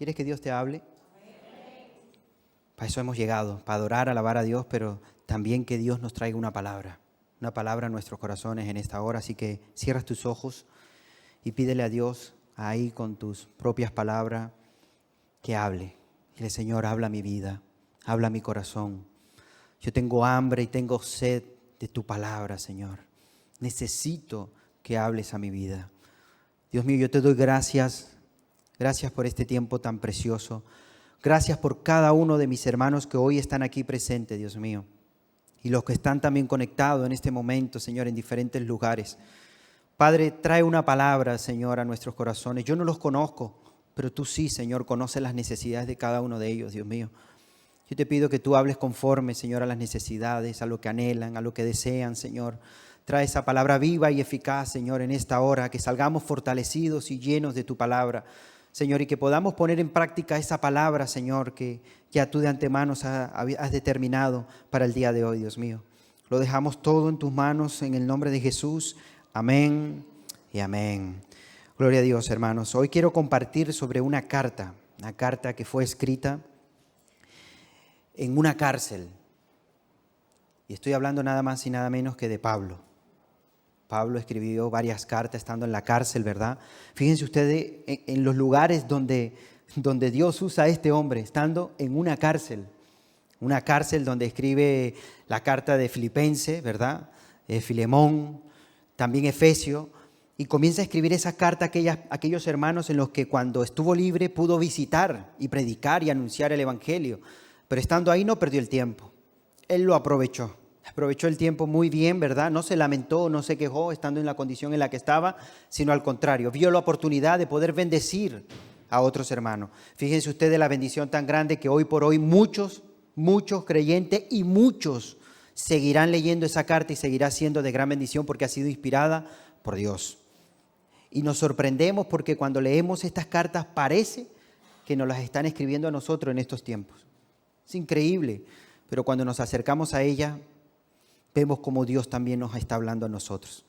¿Quieres que Dios te hable? Para eso hemos llegado, para adorar, alabar a Dios, pero también que Dios nos traiga una palabra a nuestros corazones en esta hora. Así que cierras tus ojos y pídele a Dios ahí con tus propias palabras que hable. Dile, Señor, habla mi vida, habla mi corazón. Yo tengo hambre y tengo sed de tu palabra, Señor. Necesito que hables a mi vida. Dios mío, yo te doy gracias. Gracias por este tiempo tan precioso. Gracias por cada uno de mis hermanos que hoy están aquí presentes, Dios mío. Y los que están también conectados en este momento, Señor, en diferentes lugares. Padre, trae una palabra, Señor, a nuestros corazones. Yo no los conozco, pero tú sí, Señor, conoces las necesidades de cada uno de ellos, Dios mío. Yo te pido que tú hables conforme, Señor, a las necesidades, a lo que anhelan, a lo que desean, Señor. Trae esa palabra viva y eficaz, Señor, en esta hora, que salgamos fortalecidos y llenos de tu palabra, Señor, y que podamos poner en práctica esa palabra, Señor, que ya tú de antemano has determinado para el día de hoy, Dios mío. Lo dejamos todo en tus manos, en el nombre de Jesús. Amén y amén. Gloria a Dios, hermanos. Hoy quiero compartir sobre una carta que fue escrita en una cárcel. Y estoy hablando nada más y nada menos que de Pablo. Pablo escribió varias cartas estando en la cárcel, ¿verdad? Fíjense ustedes en los lugares donde Dios usa a este hombre, estando en una cárcel donde escribe la carta de Filipenses, ¿verdad? Filemón, también Efesio, y comienza a escribir esa carta a aquellos hermanos en los que cuando estuvo libre pudo visitar y predicar y anunciar el evangelio, pero estando ahí no perdió el tiempo, él lo aprovechó el tiempo muy bien, ¿verdad? No se lamentó, no se quejó estando en la condición en la que estaba, sino al contrario, vio la oportunidad de poder bendecir a otros hermanos. Fíjense ustedes la bendición tan grande que hoy por hoy muchos creyentes y muchos seguirán leyendo esa carta y seguirá siendo de gran bendición porque ha sido inspirada por Dios. Y nos sorprendemos porque cuando leemos estas cartas parece que nos las están escribiendo a nosotros en estos tiempos. Es increíble, pero cuando nos acercamos a ella, vemos cómo Dios también nos está hablando a nosotros.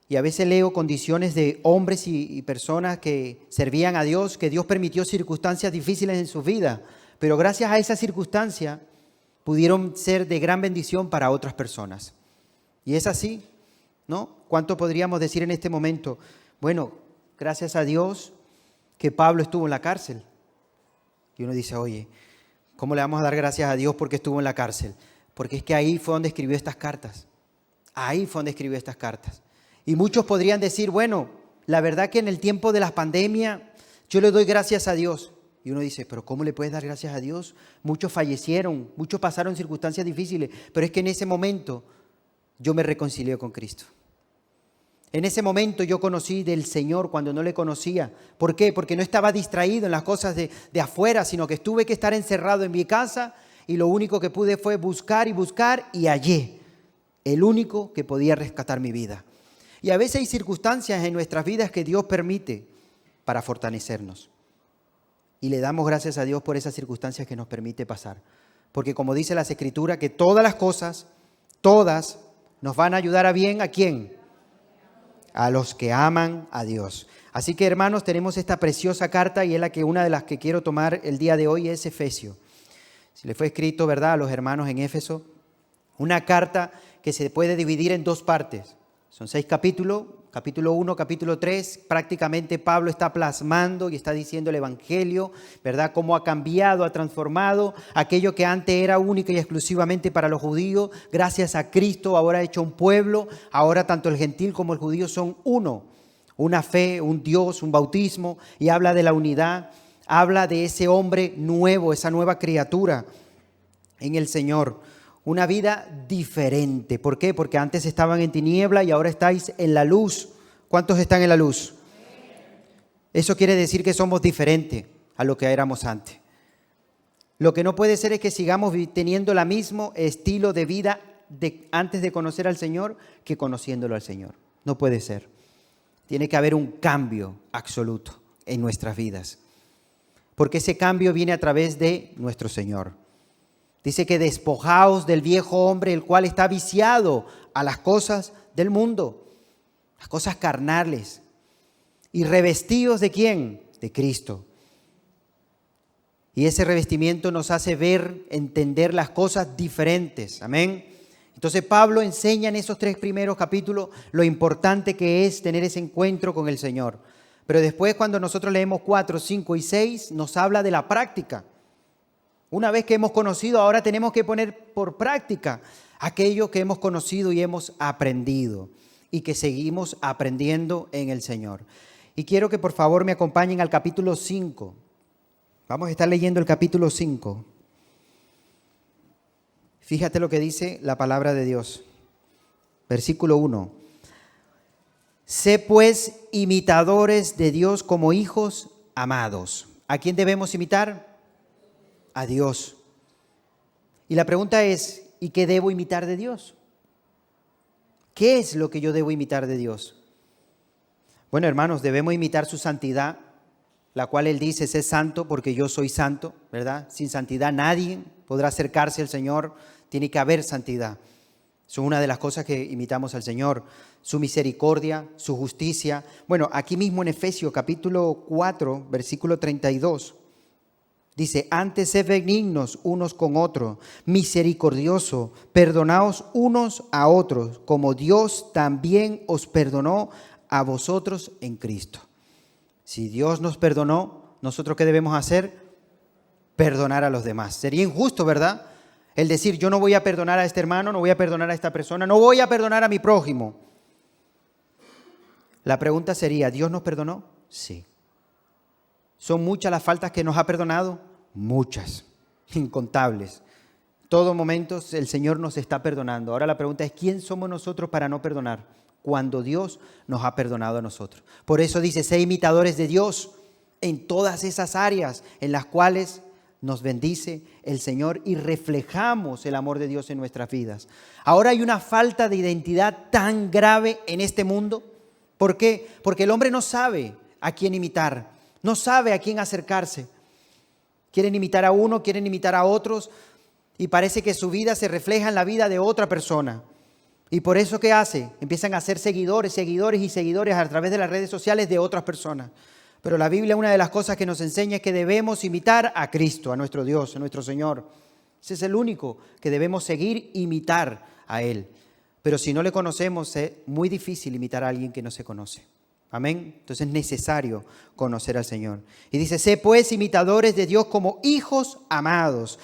Y a veces leo condiciones de hombres y personas que servían a Dios, que Dios permitió circunstancias difíciles en sus vidas, pero gracias a esa circunstancia pudieron ser de gran bendición para otras personas. Y es así, ¿no? ¿Cuánto podríamos decir en este momento? Bueno, gracias a Dios que Pablo estuvo en la cárcel. Y uno dice, oye, ¿cómo le vamos a dar gracias a Dios porque estuvo en la cárcel? Porque es que ahí fue donde escribió estas cartas. Y muchos podrían decir, bueno, la verdad que en el tiempo de la pandemia yo le doy gracias a Dios. Y uno dice, pero ¿cómo le puedes dar gracias a Dios? Muchos fallecieron, muchos pasaron circunstancias difíciles, pero es que en ese momento yo me reconcilié con Cristo. En ese momento yo conocí del Señor cuando no le conocía. ¿Por qué? Porque no estaba distraído en las cosas de afuera, sino que tuve que estar encerrado en mi casa y lo único que pude fue buscar y hallé el único que podía rescatar mi vida. Y a veces hay circunstancias en nuestras vidas que Dios permite para fortalecernos. Y le damos gracias a Dios por esas circunstancias que nos permite pasar. Porque como dice las Escrituras, que todas las cosas, todas, nos van a ayudar a bien. ¿A quién? A los que aman a Dios. Así que, hermanos, tenemos esta preciosa carta y es una de las que quiero tomar el día de hoy, es Efesios. Se le fue escrito, ¿verdad?, a los hermanos en Éfeso. Una carta que se puede dividir en dos partes. Son 6 capítulos, capítulo 1, capítulo 3. Prácticamente Pablo está plasmando y está diciendo el evangelio, ¿verdad?, cómo ha cambiado, ha transformado aquello que antes era única y exclusivamente para los judíos. Gracias a Cristo ahora ha hecho un pueblo, ahora tanto el gentil como el judío son uno. Una fe, un Dios, un bautismo, y habla de la unidad. Habla de ese hombre nuevo, esa nueva criatura en el Señor. Una vida diferente. ¿Por qué? Porque antes estaban en tiniebla y ahora estáis en la luz. ¿Cuántos están en la luz? Eso quiere decir que somos diferentes a lo que éramos antes. Lo que no puede ser es que sigamos teniendo el mismo estilo de vida antes de conocer al Señor que conociéndolo al Señor. No puede ser. Tiene que haber un cambio absoluto en nuestras vidas. Porque ese cambio viene a través de nuestro Señor. Dice que despojaos del viejo hombre, el cual está viciado a las cosas del mundo, las cosas carnales. Y revestidos ¿de quién? De Cristo. Y ese revestimiento nos hace ver, entender las cosas diferentes. Amén. Entonces Pablo enseña en esos 3 primeros capítulos lo importante que es tener ese encuentro con el Señor. Pero después, cuando nosotros leemos 4, 5 y 6, nos habla de la práctica. Una vez que hemos conocido, ahora tenemos que poner por práctica aquello que hemos conocido y hemos aprendido y que seguimos aprendiendo en el Señor. Y quiero que por favor me acompañen al capítulo 5. Vamos a estar leyendo el capítulo 5. Fíjate lo que dice la palabra de Dios. Versículo 1. Sé pues imitadores de Dios como hijos amados. ¿A quién debemos imitar? A Dios. Y la pregunta es, ¿y qué debo imitar de Dios? ¿Qué es lo que yo debo imitar de Dios? Bueno, hermanos, debemos imitar su santidad, la cual Él dice, sé santo porque yo soy santo, ¿verdad? Sin santidad nadie podrá acercarse al Señor, tiene que haber santidad. Eso es una de las cosas que imitamos al Señor, su misericordia, su justicia. Bueno, aquí mismo en Efesios capítulo 4, versículo 32, dice, antes sed benignos unos con otros, misericordioso, perdonaos unos a otros, como Dios también os perdonó a vosotros en Cristo. Si Dios nos perdonó, ¿nosotros qué debemos hacer? Perdonar a los demás. Sería injusto, ¿verdad? El decir, yo no voy a perdonar a este hermano, no voy a perdonar a esta persona, no voy a perdonar a mi prójimo. La pregunta sería, ¿Dios nos perdonó? Sí. ¿Son muchas las faltas que nos ha perdonado? Muchas, incontables. Todo momento el Señor nos está perdonando. Ahora la pregunta es, ¿quién somos nosotros para no perdonar? Cuando Dios nos ha perdonado a nosotros. Por eso dice, sé imitadores de Dios en todas esas áreas en las cuales nos bendice el Señor y reflejamos el amor de Dios en nuestras vidas. Ahora hay una falta de identidad tan grave en este mundo. ¿Por qué? Porque el hombre no sabe a quién imitar, no sabe a quién acercarse. Quieren imitar a uno, quieren imitar a otros y parece que su vida se refleja en la vida de otra persona. Y por eso, ¿qué hace? Empiezan a ser seguidores a través de las redes sociales de otras personas. Pero la Biblia, una de las cosas que nos enseña es que debemos imitar a Cristo, a nuestro Dios, a nuestro Señor. Ese es el único que debemos seguir, imitar a Él. Pero si no le conocemos, es muy difícil imitar a alguien que no se conoce. Amén. Entonces es necesario conocer al Señor. Y dice, sé pues imitadores de Dios como hijos amados.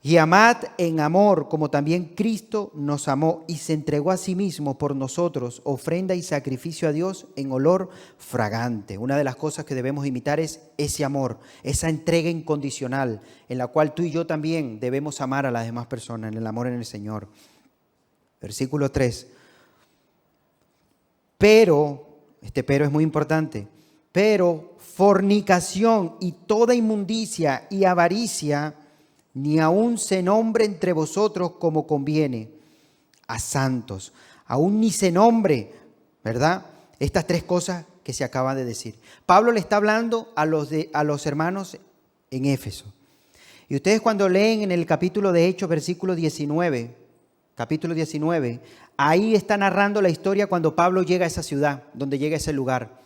Y amad en amor, como también Cristo nos amó y se entregó a sí mismo por nosotros, ofrenda y sacrificio a Dios en olor fragante. Una de las cosas que debemos imitar es ese amor, esa entrega incondicional, en la cual tú y yo también debemos amar a las demás personas, en el amor en el Señor. Versículo 3. Pero, este pero es muy importante, pero fornicación y toda inmundicia y avaricia ni aun se nombre entre vosotros como conviene a santos. Aún ni se nombre, ¿verdad? Estas 3 cosas que se acaban de decir. Pablo le está hablando a los hermanos en Éfeso. Y ustedes cuando leen en el capítulo de Hechos, capítulo 19, ahí está narrando la historia cuando Pablo llega a esa ciudad, donde llega a ese lugar.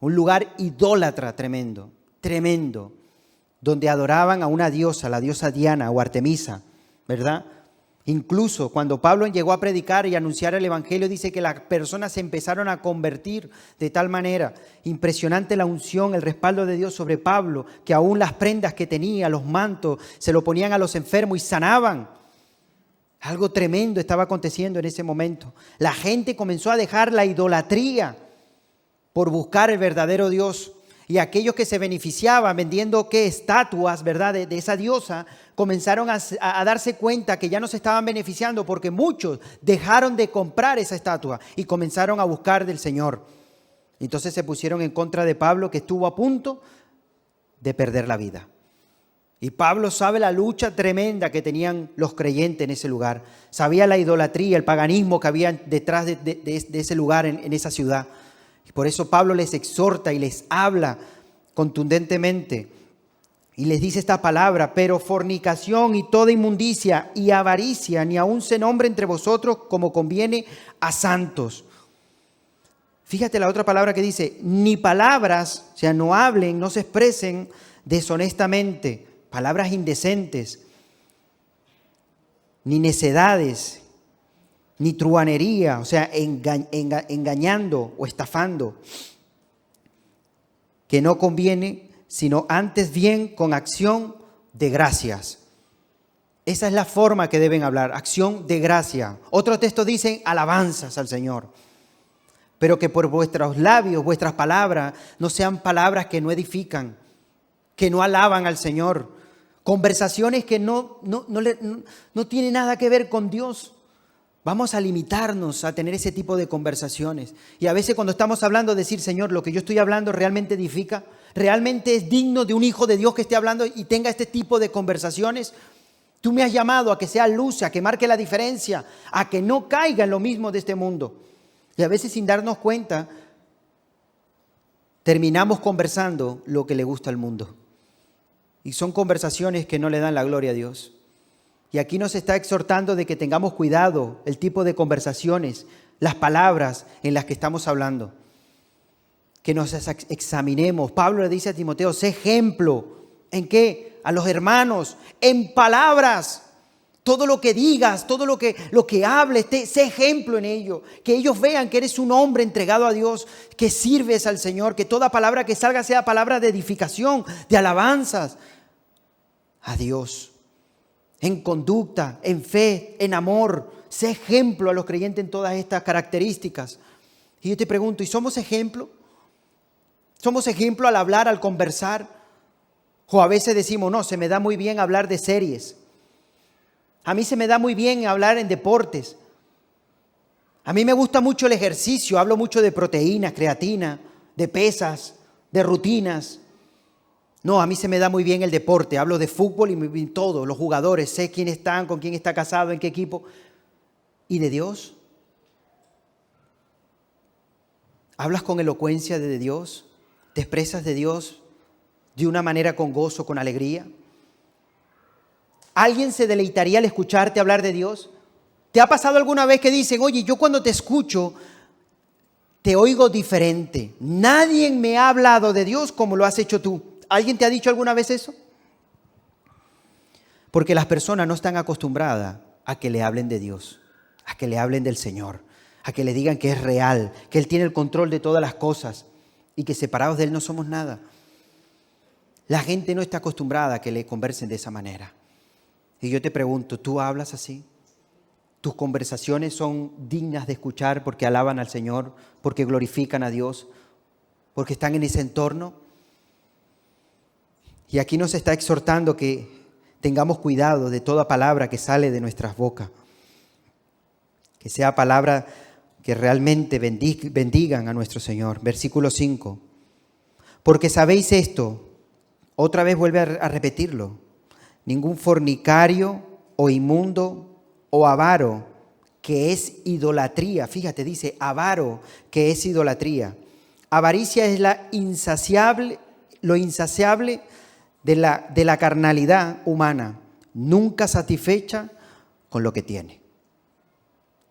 Un lugar idólatra tremendo, tremendo. Donde adoraban a una diosa, la diosa Diana o Artemisa, ¿verdad? Incluso cuando Pablo llegó a predicar y anunciar el evangelio, dice que las personas se empezaron a convertir de tal manera. Impresionante la unción, el respaldo de Dios sobre Pablo, que aún las prendas que tenía, los mantos, se lo ponían a los enfermos y sanaban. Algo tremendo estaba aconteciendo en ese momento. La gente comenzó a dejar la idolatría por buscar el verdadero Dios. Y aquellos que se beneficiaban vendiendo estatuas, ¿verdad? De esa diosa, comenzaron a darse cuenta que ya no se estaban beneficiando porque muchos dejaron de comprar esa estatua y comenzaron a buscar del Señor. Entonces se pusieron en contra de Pablo, que estuvo a punto de perder la vida. Y Pablo sabe la lucha tremenda que tenían los creyentes en ese lugar. Sabía la idolatría, el paganismo que había detrás de ese lugar, en esa ciudad. Y por eso Pablo les exhorta y les habla contundentemente. Y les dice esta palabra, pero fornicación y toda inmundicia y avaricia, ni aun se nombre entre vosotros como conviene a santos. Fíjate la otra palabra que dice, ni palabras, o sea, no hablen, no se expresen deshonestamente palabras indecentes, ni necedades, ni truhanería, o sea, engañando o estafando, que no conviene, sino antes bien con acción de gracias. Esa es la forma que deben hablar, acción de gracia. Otros textos dicen alabanzas al Señor. Pero que por vuestros labios, vuestras palabras, no sean palabras que no edifican, que no alaban al Señor. Conversaciones que no tienen nada que ver con Dios. Vamos a limitarnos a tener ese tipo de conversaciones. Y a veces cuando estamos hablando, decir, Señor, lo que yo estoy hablando realmente edifica, realmente es digno de un hijo de Dios que esté hablando y tenga este tipo de conversaciones. Tú me has llamado a que sea luz, a que marque la diferencia, a que no caiga en lo mismo de este mundo. Y a veces sin darnos cuenta, terminamos conversando lo que le gusta al mundo. Y son conversaciones que no le dan la gloria a Dios. Y aquí nos está exhortando de que tengamos cuidado el tipo de conversaciones, las palabras en las que estamos hablando. Que nos examinemos. Pablo le dice a Timoteo, sé ejemplo. ¿En qué? A los hermanos, en palabras. Todo lo que digas, todo lo que hables, sé ejemplo en ello. Que ellos vean que eres un hombre entregado a Dios, que sirves al Señor, que toda palabra que salga sea palabra de edificación, de alabanzas a Dios. En conducta, en fe, en amor. Sé ejemplo a los creyentes en todas estas características. Y yo te pregunto, ¿y somos ejemplo? ¿Somos ejemplo al hablar, al conversar? O a veces decimos, no, se me da muy bien hablar de series. A mí se me da muy bien hablar en deportes. A mí me gusta mucho el ejercicio. Hablo mucho de proteínas, creatina, de pesas, de rutinas. No, a mí se me da muy bien el deporte. Hablo de fútbol y todo, los jugadores. Sé quiénes están, con quién está casado, en qué equipo. ¿Y de Dios? ¿Hablas con elocuencia de Dios? ¿Te expresas de Dios de una manera con gozo, con alegría? ¿Alguien se deleitaría al escucharte hablar de Dios? ¿Te ha pasado alguna vez que dicen, oye, yo cuando te escucho, te oigo diferente? Nadie me ha hablado de Dios como lo has hecho tú. ¿Alguien te ha dicho alguna vez eso? Porque las personas no están acostumbradas a que le hablen de Dios, a que le hablen del Señor, a que le digan que es real, que Él tiene el control de todas las cosas y que separados de Él no somos nada. La gente no está acostumbrada a que le conversen de esa manera. Y yo te pregunto, ¿tú hablas así? ¿Tus conversaciones son dignas de escuchar porque alaban al Señor, porque glorifican a Dios, porque están en ese entorno? Y aquí nos está exhortando que tengamos cuidado de toda palabra que sale de nuestras bocas. Que sea palabra que realmente bendigan a nuestro Señor. Versículo 5. Porque sabéis esto, otra vez vuelve a repetirlo. Ningún fornicario o inmundo o avaro, que es idolatría. Fíjate, dice avaro, que es idolatría. Avaricia es lo insaciable de la carnalidad humana, nunca satisfecha con lo que tiene.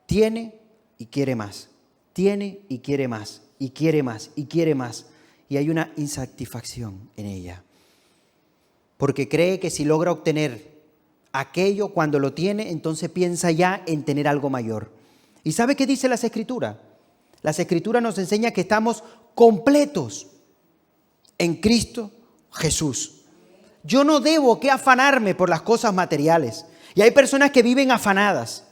Tiene y quiere más. Tiene y quiere más. Y quiere más. Y quiere más. Y hay una insatisfacción en ella. Porque cree que si logra obtener aquello cuando lo tiene, entonces piensa ya en tener algo mayor. ¿Y sabe qué dice las Escrituras? Las Escrituras nos enseñan que estamos completos en Cristo Jesús. Yo no debo que afanarme por las cosas materiales. Y hay personas que viven afanadas.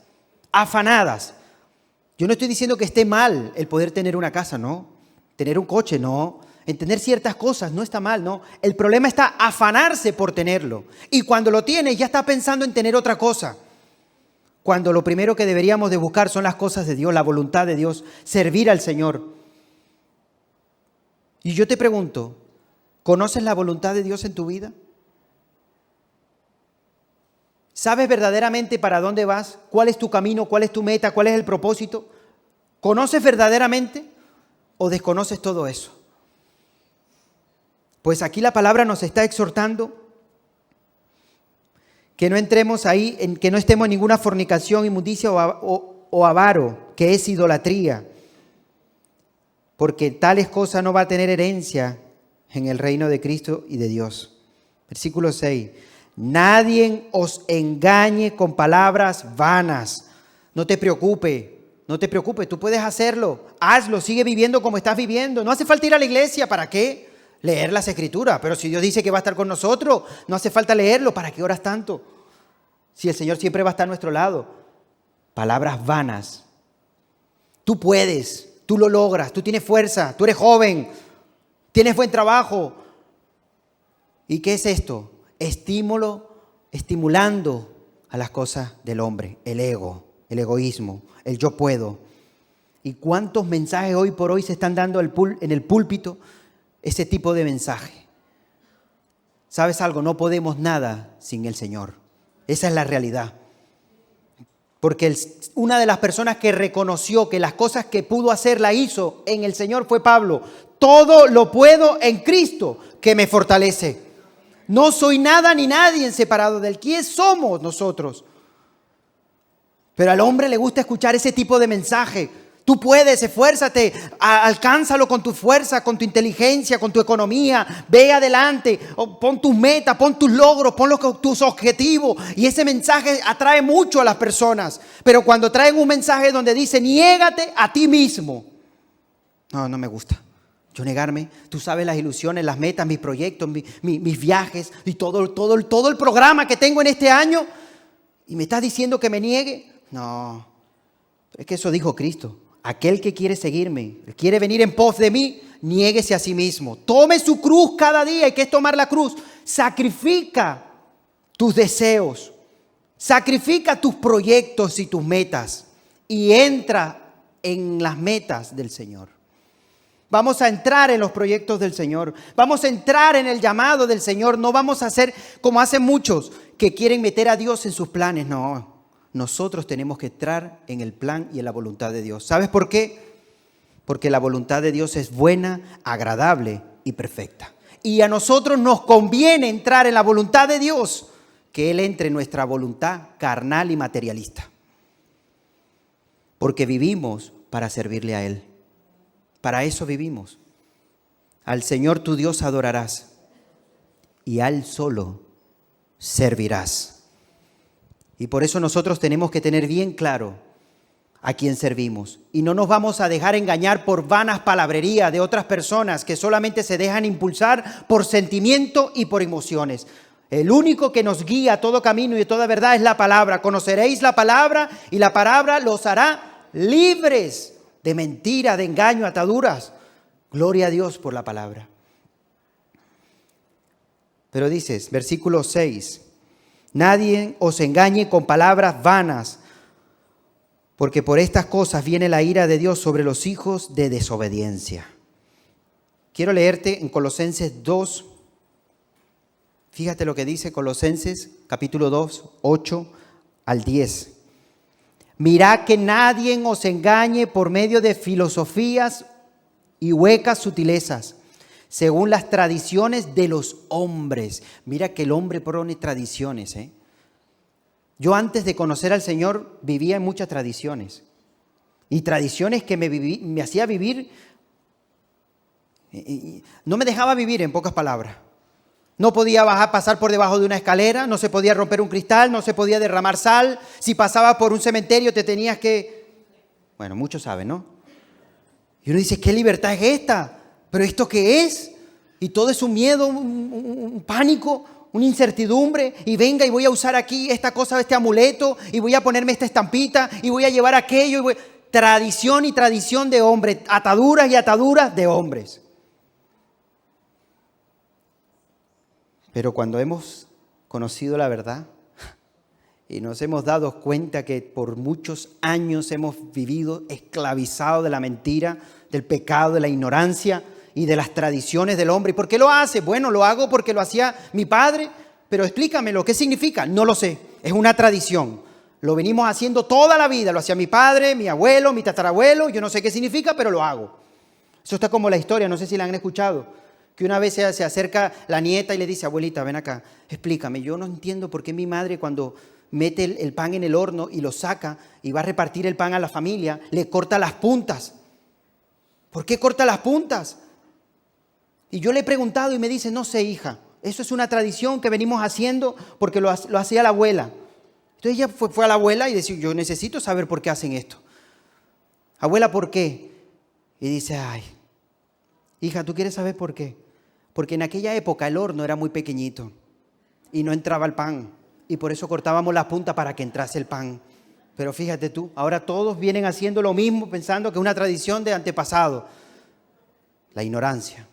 Yo no estoy diciendo que esté mal el poder tener una casa, no. Tener un coche, no. En tener ciertas cosas no está mal, no. El problema está afanarse por tenerlo. Y cuando lo tienes ya está pensando en tener otra cosa. Cuando lo primero que deberíamos de buscar son las cosas de Dios, la voluntad de Dios, servir al Señor. Y yo te pregunto, ¿conoces la voluntad de Dios en tu vida? ¿Sabes verdaderamente para dónde vas? ¿Cuál es tu camino? ¿Cuál es tu meta? ¿Cuál es el propósito? ¿Conoces verdaderamente o desconoces todo eso? Pues aquí la palabra nos está exhortando que no entremos ahí, que no estemos en ninguna fornicación, inmundicia o avaro, que es idolatría, porque tales cosas no va a tener herencia en el reino de Cristo y de Dios. Versículo 6. Nadie os engañe con palabras vanas. No te preocupes, tú puedes hacerlo. Hazlo, sigue viviendo como estás viviendo. No hace falta ir a la iglesia, ¿para qué? Leer las Escrituras. Pero si Dios dice que va a estar con nosotros, no hace falta leerlo. ¿Para qué oras tanto? Si el Señor siempre va a estar a nuestro lado. Palabras vanas. Tú puedes, tú lo logras, tú tienes fuerza, tú eres joven, tienes buen trabajo. ¿Y qué es esto? Estimulando a las cosas del hombre, el ego, el egoísmo, el yo puedo. ¿Y cuántos mensajes hoy por hoy se están dando en el púlpito? Ese tipo de mensaje. ¿Sabes algo? No podemos nada sin el Señor. Esa es la realidad. Porque una de las personas que reconoció que las cosas que pudo hacer la hizo en el Señor fue Pablo. Todo lo puedo en Cristo que me fortalece. No soy nada ni nadie separado de Él. ¿Quién somos nosotros? Pero al hombre le gusta escuchar ese tipo de mensaje. Tú puedes, esfuérzate, alcánzalo con tu fuerza, con tu inteligencia, con tu economía. Ve adelante, pon tus metas, pon tus logros, pon tus objetivos. Y ese mensaje atrae mucho a las personas. Pero cuando traen un mensaje donde dice, niégate a ti mismo. No me gusta. Yo negarme, tú sabes las ilusiones, las metas, mis proyectos, mis viajes y todo el programa que tengo en este año. ¿Y me estás diciendo que me niegue? No, es que eso dijo Cristo. Aquel que quiere seguirme, quiere venir en pos de mí, niéguese a sí mismo. Tome su cruz cada día. ¿Y qué es tomar la cruz? Sacrifica tus deseos. Sacrifica tus proyectos y tus metas. Y entra en las metas del Señor. Vamos a entrar en los proyectos del Señor. Vamos a entrar en el llamado del Señor. No vamos a hacer como hacen muchos que quieren meter a Dios en sus planes. No. Nosotros tenemos que entrar en el plan y en la voluntad de Dios. ¿Sabes por qué? Porque la voluntad de Dios es buena, agradable y perfecta. Y a nosotros nos conviene entrar en la voluntad de Dios, que Él entre en nuestra voluntad carnal y materialista. Porque vivimos para servirle a Él. Para eso vivimos. Al Señor tu Dios adorarás y a Él solo servirás. Y por eso nosotros tenemos que tener bien claro a quién servimos. Y no nos vamos a dejar engañar por vanas palabrerías de otras personas que solamente se dejan impulsar por sentimiento y por emociones. El único que nos guía a todo camino y a toda verdad es la palabra. Conoceréis la palabra y la palabra los hará libres de mentira, de engaño, ataduras. Gloria a Dios por la palabra. Pero dices, versículo 6. Nadie os engañe con palabras vanas, porque por estas cosas viene la ira de Dios sobre los hijos de desobediencia. Quiero leerte en Colosenses 2. Fíjate lo que dice Colosenses capítulo 2, 8 al 10. Mirad que nadie os engañe por medio de filosofías y huecas sutilezas, según las tradiciones de los hombres. Mira que el hombre pone tradiciones. Yo antes de conocer al Señor vivía en muchas tradiciones. Y tradiciones que me hacía vivir, no me dejaba vivir, en pocas palabras. No podía pasar por debajo de una escalera, no se podía romper un cristal, no se podía derramar sal. Si pasabas por un cementerio te tenías que... Bueno, muchos saben, ¿no? Y uno dice, ¿qué libertad es esta? ¿Pero esto qué es? Y todo es un miedo, un pánico, una incertidumbre. Y venga, y voy a usar aquí esta cosa, este amuleto, y voy a ponerme esta estampita, y voy a llevar aquello. Tradición y tradición de hombres, ataduras y ataduras de hombres. Pero cuando hemos conocido la verdad y nos hemos dado cuenta que por muchos años hemos vivido esclavizados de la mentira, del pecado, de la ignorancia y de las tradiciones del hombre. ¿Y por qué lo hace? Bueno, lo hago porque lo hacía mi padre, pero explícamelo, ¿qué significa? No lo sé, es una tradición. Lo venimos haciendo toda la vida, lo hacía mi padre, mi abuelo, mi tatarabuelo, yo no sé qué significa, pero lo hago. Eso está como la historia, no sé si la han escuchado. Que una vez se acerca la nieta y le dice, abuelita, ven acá, explícame, yo no entiendo por qué mi madre cuando mete el pan en el horno y lo saca y va a repartir el pan a la familia, le corta las puntas. ¿Por qué corta las puntas? Y yo le he preguntado y me dice, no sé, hija, Eso es una tradición que venimos haciendo porque lo hacía la abuela. Entonces ella fue a la abuela y decía, yo necesito saber por qué hacen esto. Abuela, ¿por qué? Y dice, ay, hija, ¿tú quieres saber por qué? Porque en aquella época el horno era muy pequeñito y no entraba el pan. Y por eso cortábamos las puntas para que entrase el pan. Pero fíjate tú, ahora todos vienen haciendo lo mismo pensando que es una tradición de antepasado. La ignorancia,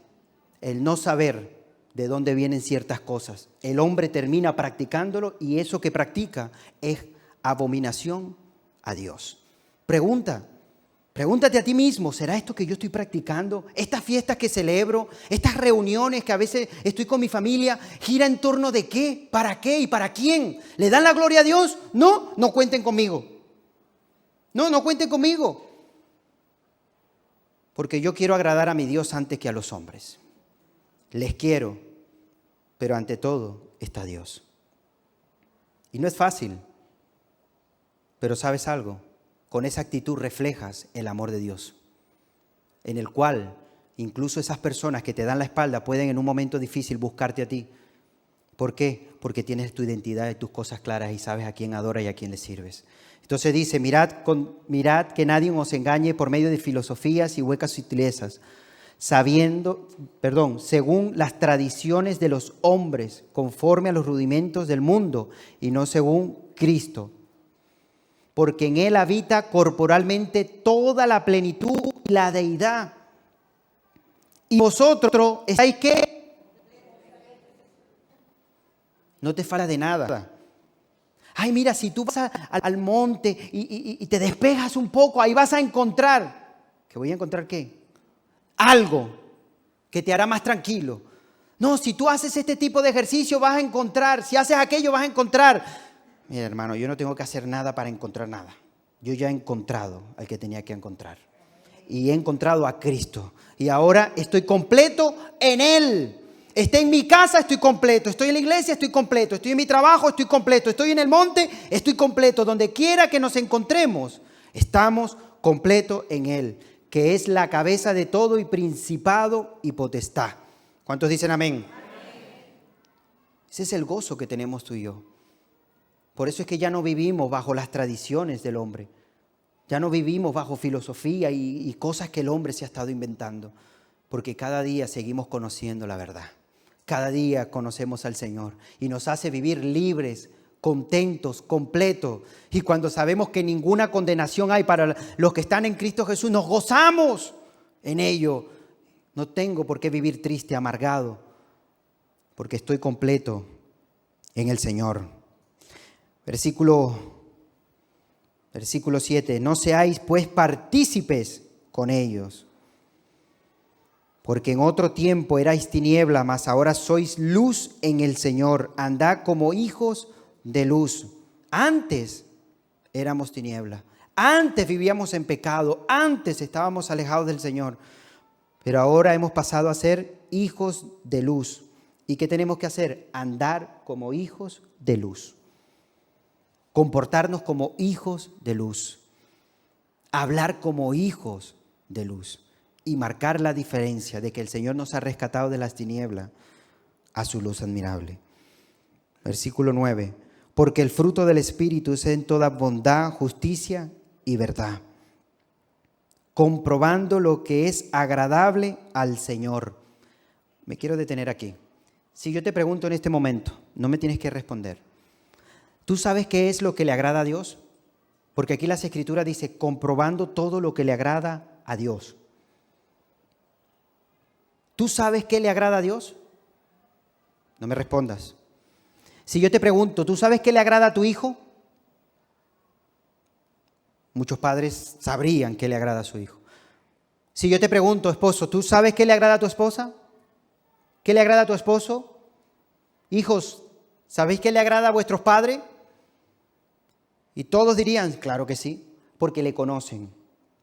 el no saber de dónde vienen ciertas cosas. El hombre termina practicándolo y eso que practica es abominación a Dios. Pregúntate a ti mismo, ¿será esto que yo estoy practicando? Estas fiestas que celebro, estas reuniones que a veces estoy con mi familia, ¿gira en torno de qué? ¿Para qué? ¿Y para quién? ¿Le dan la gloria a Dios? No, no cuenten conmigo. No cuenten conmigo. Porque yo quiero agradar a mi Dios antes que a los hombres. Les quiero, pero ante todo está Dios. Y no es fácil, pero ¿sabes algo? Con esa actitud reflejas el amor de Dios, en el cual incluso esas personas que te dan la espalda pueden en un momento difícil buscarte a ti. ¿Por qué? Porque tienes tu identidad y tus cosas claras y sabes a quién adoras y a quién le sirves. Entonces dice, mirad que nadie os engañe por medio de filosofías y huecas sutilezas, según las tradiciones de los hombres, conforme a los rudimentos del mundo y no según Cristo. Porque en Él habita corporalmente toda la plenitud y la deidad. Y vosotros estáis ¿qué? No te falta de nada. Ay, mira, si tú vas al monte y te despejas un poco, ahí vas a encontrar. ¿Que voy a encontrar qué? Algo que te hará más tranquilo. No, si tú haces este tipo de ejercicio vas a encontrar. Si haces aquello vas a encontrar. Mira, hermano, yo no tengo que hacer nada para encontrar nada. Yo ya he encontrado al que tenía que encontrar. Y he encontrado a Cristo. Y ahora estoy completo en Él. Estoy en mi casa, estoy completo. Estoy en la iglesia, estoy completo. Estoy en mi trabajo, estoy completo. Estoy en el monte, estoy completo. Donde quiera que nos encontremos, estamos completos en Él, que es la cabeza de todo y principado y potestad. ¿Cuántos dicen amén? Ese es el gozo que tenemos tú y yo. Por eso es que ya no vivimos bajo las tradiciones del hombre. Ya no vivimos bajo filosofía y cosas que el hombre se ha estado inventando. Porque cada día seguimos conociendo la verdad. Cada día conocemos al Señor y nos hace vivir libres, contentos, completos. Y cuando sabemos que ninguna condenación hay para los que están en Cristo Jesús, nos gozamos en ello. No tengo por qué vivir triste, amargado, porque estoy completo en el Señor. Versículo 7. No seáis pues partícipes con ellos, porque en otro tiempo erais tiniebla, mas ahora sois luz en el Señor. Andad como hijos de luz. Antes éramos tiniebla. Antes vivíamos en pecado. Antes estábamos alejados del Señor. Pero ahora hemos pasado a ser hijos de luz. ¿Y qué tenemos que hacer? Andar como hijos de luz. Comportarnos como hijos de luz. Hablar como hijos de luz. Y marcar la diferencia de que el Señor nos ha rescatado de las tinieblas a su luz admirable. Versículo 9. Porque el fruto del Espíritu es en toda bondad, justicia y verdad, comprobando lo que es agradable al Señor. Me quiero detener aquí. Si yo te pregunto en este momento, no me tienes que responder. ¿Tú sabes qué es lo que le agrada a Dios? Porque aquí las Escrituras dice, comprobando todo lo que le agrada a Dios. ¿Tú sabes qué le agrada a Dios? No me respondas. Si yo te pregunto, ¿tú sabes qué le agrada a tu hijo? Muchos padres sabrían qué le agrada a su hijo. Si yo te pregunto, esposo, ¿tú sabes qué le agrada a tu esposa? ¿Qué le agrada a tu esposo? Hijos, ¿sabéis qué le agrada a vuestros padres? Y todos dirían, claro que sí, porque le conocen,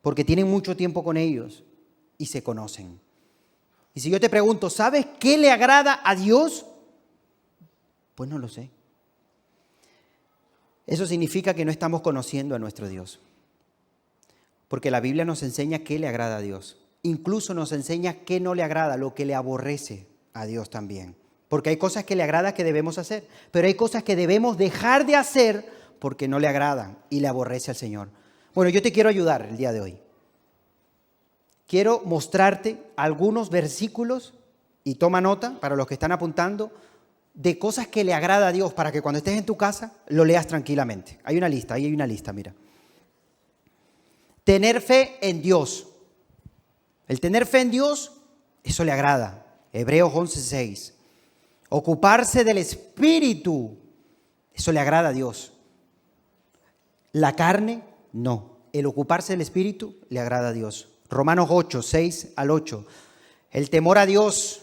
porque tienen mucho tiempo con ellos y se conocen. Y si yo te pregunto, ¿sabes qué le agrada a Dios? Pues no lo sé. Eso significa que no estamos conociendo a nuestro Dios. Porque la Biblia nos enseña qué le agrada a Dios. Incluso nos enseña qué no le agrada, lo que le aborrece a Dios también. Porque hay cosas que le agrada que debemos hacer, pero hay cosas que debemos dejar de hacer porque no le agradan y le aborrece al Señor. Bueno, yo te quiero ayudar el día de hoy. Quiero mostrarte algunos versículos, y toma nota para los que están apuntando, de cosas que le agrada a Dios para que cuando estés en tu casa lo leas tranquilamente. Hay una lista, ahí hay una lista, mira. Tener fe en Dios. El tener fe en Dios, eso le agrada. Hebreos 11:6. Ocuparse del Espíritu, eso le agrada a Dios. La carne, no. El ocuparse del Espíritu le agrada a Dios. Romanos 8:6-8. El temor a Dios,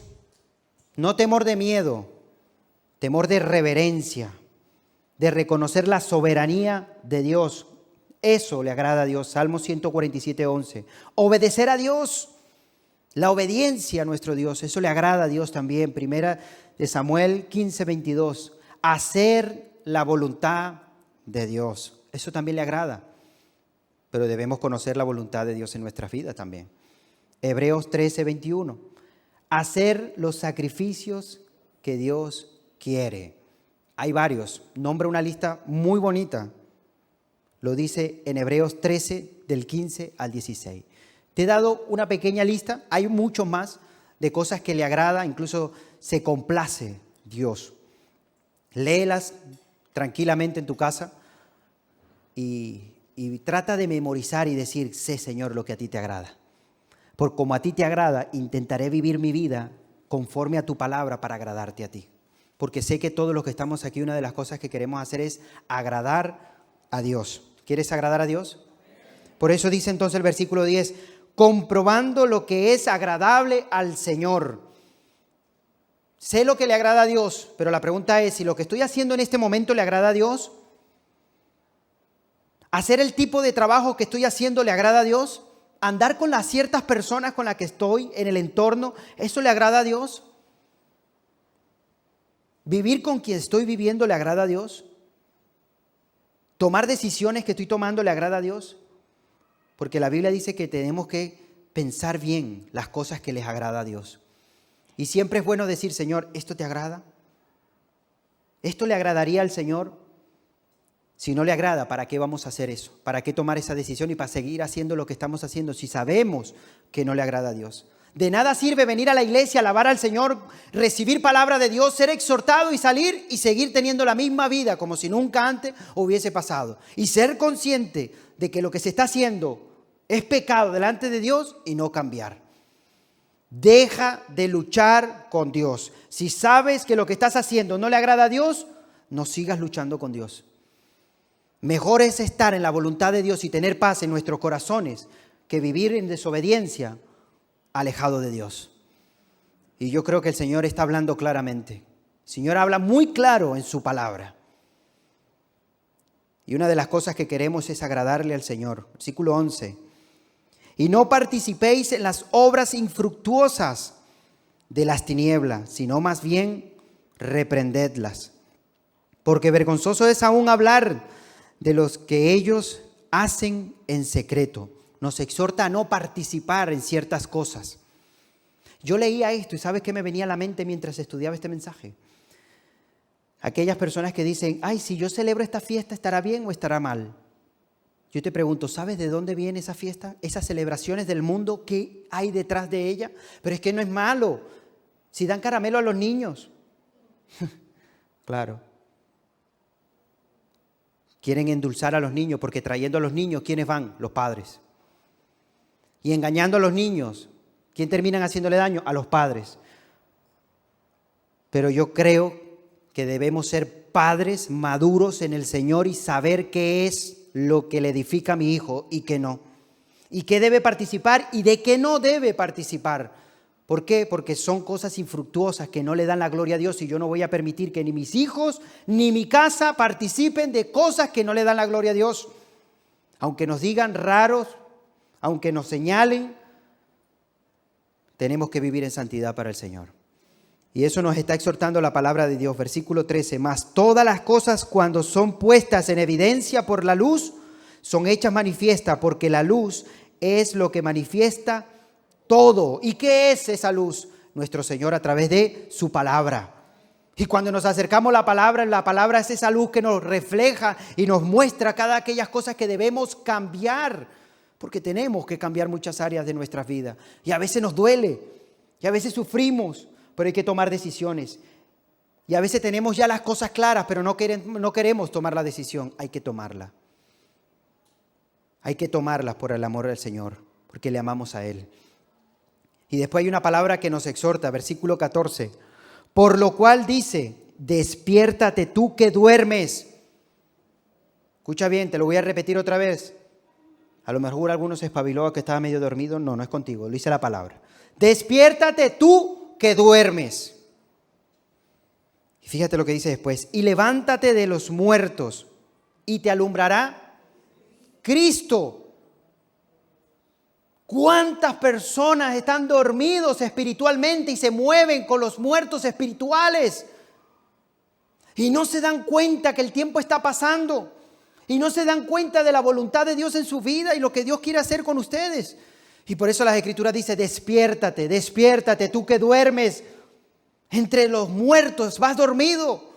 no temor de miedo, temor de reverencia, de reconocer la soberanía de Dios. Eso le agrada a Dios. Salmo 147:11. Obedecer a Dios, la obediencia a nuestro Dios, eso le agrada a Dios también. Primera de Samuel 15:22. Hacer la voluntad de Dios, eso también le agrada. Pero debemos conocer la voluntad de Dios en nuestras vidas también. Hebreos 13:21. Hacer los sacrificios que Dios quiere. Hay varios. Nombra una lista muy bonita. Lo dice en Hebreos 13, del 15 al 16. Te he dado una pequeña lista. Hay mucho más de cosas que le agrada. Incluso se complace Dios. Léelas tranquilamente en tu casa y trata de memorizar y decir, sé, Señor, lo que a ti te agrada. Porque como a ti te agrada, intentaré vivir mi vida conforme a tu palabra para agradarte a ti. Porque sé que todos los que estamos aquí, una de las cosas que queremos hacer es agradar a Dios. ¿Quieres agradar a Dios? Por eso dice entonces el versículo 10, comprobando lo que es agradable al Señor. Sé lo que le agrada a Dios, pero la pregunta es, si lo que estoy haciendo en este momento le agrada a Dios, hacer el tipo de trabajo que estoy haciendo le agrada a Dios, andar con las ciertas personas con las que estoy en el entorno, ¿eso le agrada a Dios? ¿Vivir con quien estoy viviendo le agrada a Dios? ¿Tomar decisiones que estoy tomando le agrada a Dios? Porque la Biblia dice que tenemos que pensar bien las cosas que les agrada a Dios. Y siempre es bueno decir, Señor, ¿esto te agrada? ¿Esto le agradaría al Señor? Si no le agrada, ¿para qué vamos a hacer eso? ¿Para qué tomar esa decisión y para seguir haciendo lo que estamos haciendo si sabemos que no le agrada a Dios? De nada sirve venir a la iglesia, alabar al Señor, recibir palabra de Dios, ser exhortado y salir y seguir teniendo la misma vida como si nunca antes hubiese pasado. Y ser consciente de que lo que se está haciendo es pecado delante de Dios y no cambiar. Deja de luchar con Dios. Si sabes que lo que estás haciendo no le agrada a Dios, no sigas luchando con Dios. Mejor es estar en la voluntad de Dios y tener paz en nuestros corazones que vivir en desobediencia alejado de Dios. Y yo creo que el Señor está hablando claramente. El Señor habla muy claro en su palabra. Y una de las cosas que queremos es agradarle al Señor. Versículo 11. Y no participéis en las obras infructuosas de las tinieblas, sino más bien reprendedlas. Porque vergonzoso es aún hablar de los que ellos hacen en secreto. Nos exhorta a no participar en ciertas cosas. Yo leía esto y ¿sabes qué me venía a la mente mientras estudiaba este mensaje? Aquellas personas que dicen, ay, si yo celebro esta fiesta, ¿estará bien o estará mal? Yo te pregunto, ¿sabes de dónde viene esa fiesta? Esas celebraciones del mundo, ¿qué hay detrás de ella? Pero es que no es malo. Si dan caramelo a los niños. Claro. Quieren endulzar a los niños porque trayendo a los niños, ¿quiénes van? Los padres. Y engañando a los niños, ¿quién terminan haciéndole daño? A los padres. Pero yo creo que debemos ser padres maduros en el Señor y saber qué es lo que le edifica a mi hijo y qué no. Y qué debe participar y de qué no debe participar. ¿Por qué? Porque son cosas infructuosas que no le dan la gloria a Dios y yo no voy a permitir que ni mis hijos ni mi casa participen de cosas que no le dan la gloria a Dios. Aunque nos digan raros, aunque nos señalen, tenemos que vivir en santidad para el Señor. Y eso nos está exhortando la palabra de Dios. Versículo 13. Mas todas las cosas cuando son puestas en evidencia por la luz, son hechas manifiestas, porque la luz es lo que manifiesta todo. ¿Y qué es esa luz? Nuestro Señor a través de su palabra. Y cuando nos acercamos a la palabra es esa luz que nos refleja y nos muestra cada aquellas cosas que debemos cambiar. Porque tenemos que cambiar muchas áreas de nuestras vidas. Y a veces nos duele, y a veces sufrimos, pero hay que tomar decisiones. Y a veces tenemos ya las cosas claras, pero no queremos tomar la decisión. Hay que tomarla. Hay que tomarlas por el amor del Señor, porque le amamos a Él. Y después hay una palabra que nos exhorta, versículo 14. Por lo cual dice, despiértate tú que duermes. Escucha bien, te lo voy a repetir otra vez. A lo mejor algunos se espabiló que estaba medio dormido. No, no es contigo, lo dice la palabra. Despiértate tú que duermes. Y fíjate lo que dice después. Y levántate de los muertos y te alumbrará Cristo. ¿Cuántas personas están dormidos espiritualmente y se mueven con los muertos espirituales? Y no se dan cuenta que el tiempo está pasando. Y no se dan cuenta de la voluntad de Dios en su vida y lo que Dios quiere hacer con ustedes. Y por eso las Escrituras dicen, despiértate, despiértate, tú que duermes entre los muertos, vas dormido.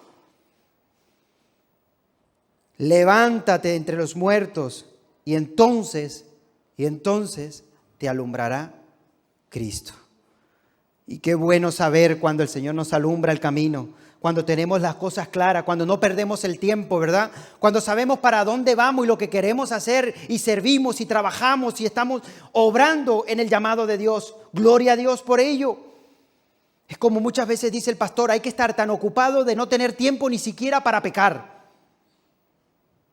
Levántate entre los muertos y entonces te alumbrará Cristo. Y qué bueno saber cuando el Señor nos alumbra el camino, cuando tenemos las cosas claras, cuando no perdemos el tiempo, ¿verdad? Cuando sabemos para dónde vamos y lo que queremos hacer y servimos y trabajamos y estamos obrando en el llamado de Dios. Gloria a Dios por ello. Es como muchas veces dice el pastor, hay que estar tan ocupado de no tener tiempo ni siquiera para pecar.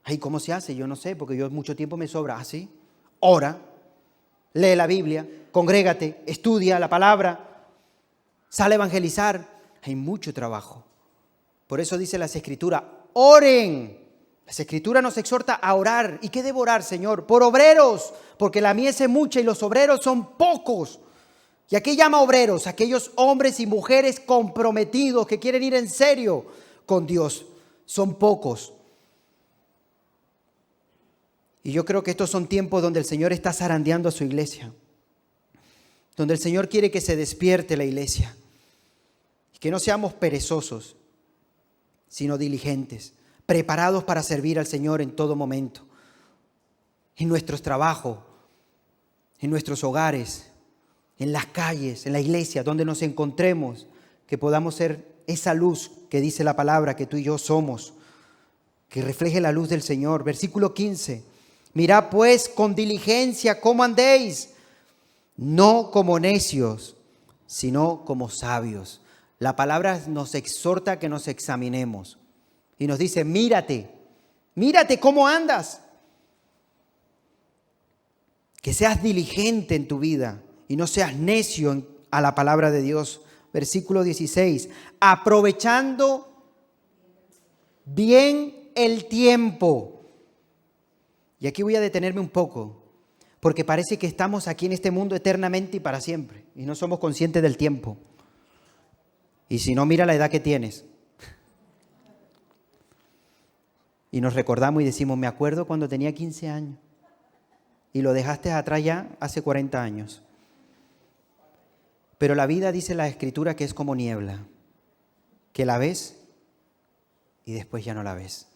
Ay, ¿cómo se hace? Yo no sé, porque yo mucho tiempo me sobra. ¿Ah, sí? Ora, lee la Biblia, congrégate, estudia la palabra, sale a evangelizar. Hay mucho trabajo. Por eso dice las Escrituras, oren. Las Escrituras nos exhorta a orar. ¿Y qué debo orar, Señor? Por obreros, porque la mies es mucha y los obreros son pocos. ¿Y a qué llama obreros? Aquellos hombres y mujeres comprometidos que quieren ir en serio con Dios. Son pocos. Y yo creo que estos son tiempos donde el Señor está zarandeando a su iglesia. Donde el Señor quiere que se despierte la iglesia. Y que no seamos perezosos, sino diligentes, preparados para servir al Señor en todo momento. En nuestros trabajos, en nuestros hogares, en las calles, en la iglesia, donde nos encontremos, que podamos ser esa luz que dice la palabra que tú y yo somos, que refleje la luz del Señor. Versículo 15. Mirad pues con diligencia cómo andéis, no como necios, sino como sabios. La palabra nos exhorta a que nos examinemos y nos dice, mírate cómo andas. Que seas diligente en tu vida y no seas necio a la palabra de Dios. Versículo 16, aprovechando bien el tiempo. Y aquí voy a detenerme un poco, porque parece que estamos aquí en este mundo eternamente y para siempre, y no somos conscientes del tiempo. Y si no, mira la edad que tienes. Y nos recordamos y decimos, me acuerdo cuando tenía 15 años, y lo dejaste atrás ya hace 40 años. Pero la vida, dice la Escritura, que es como niebla, que la ves y después ya no la ves.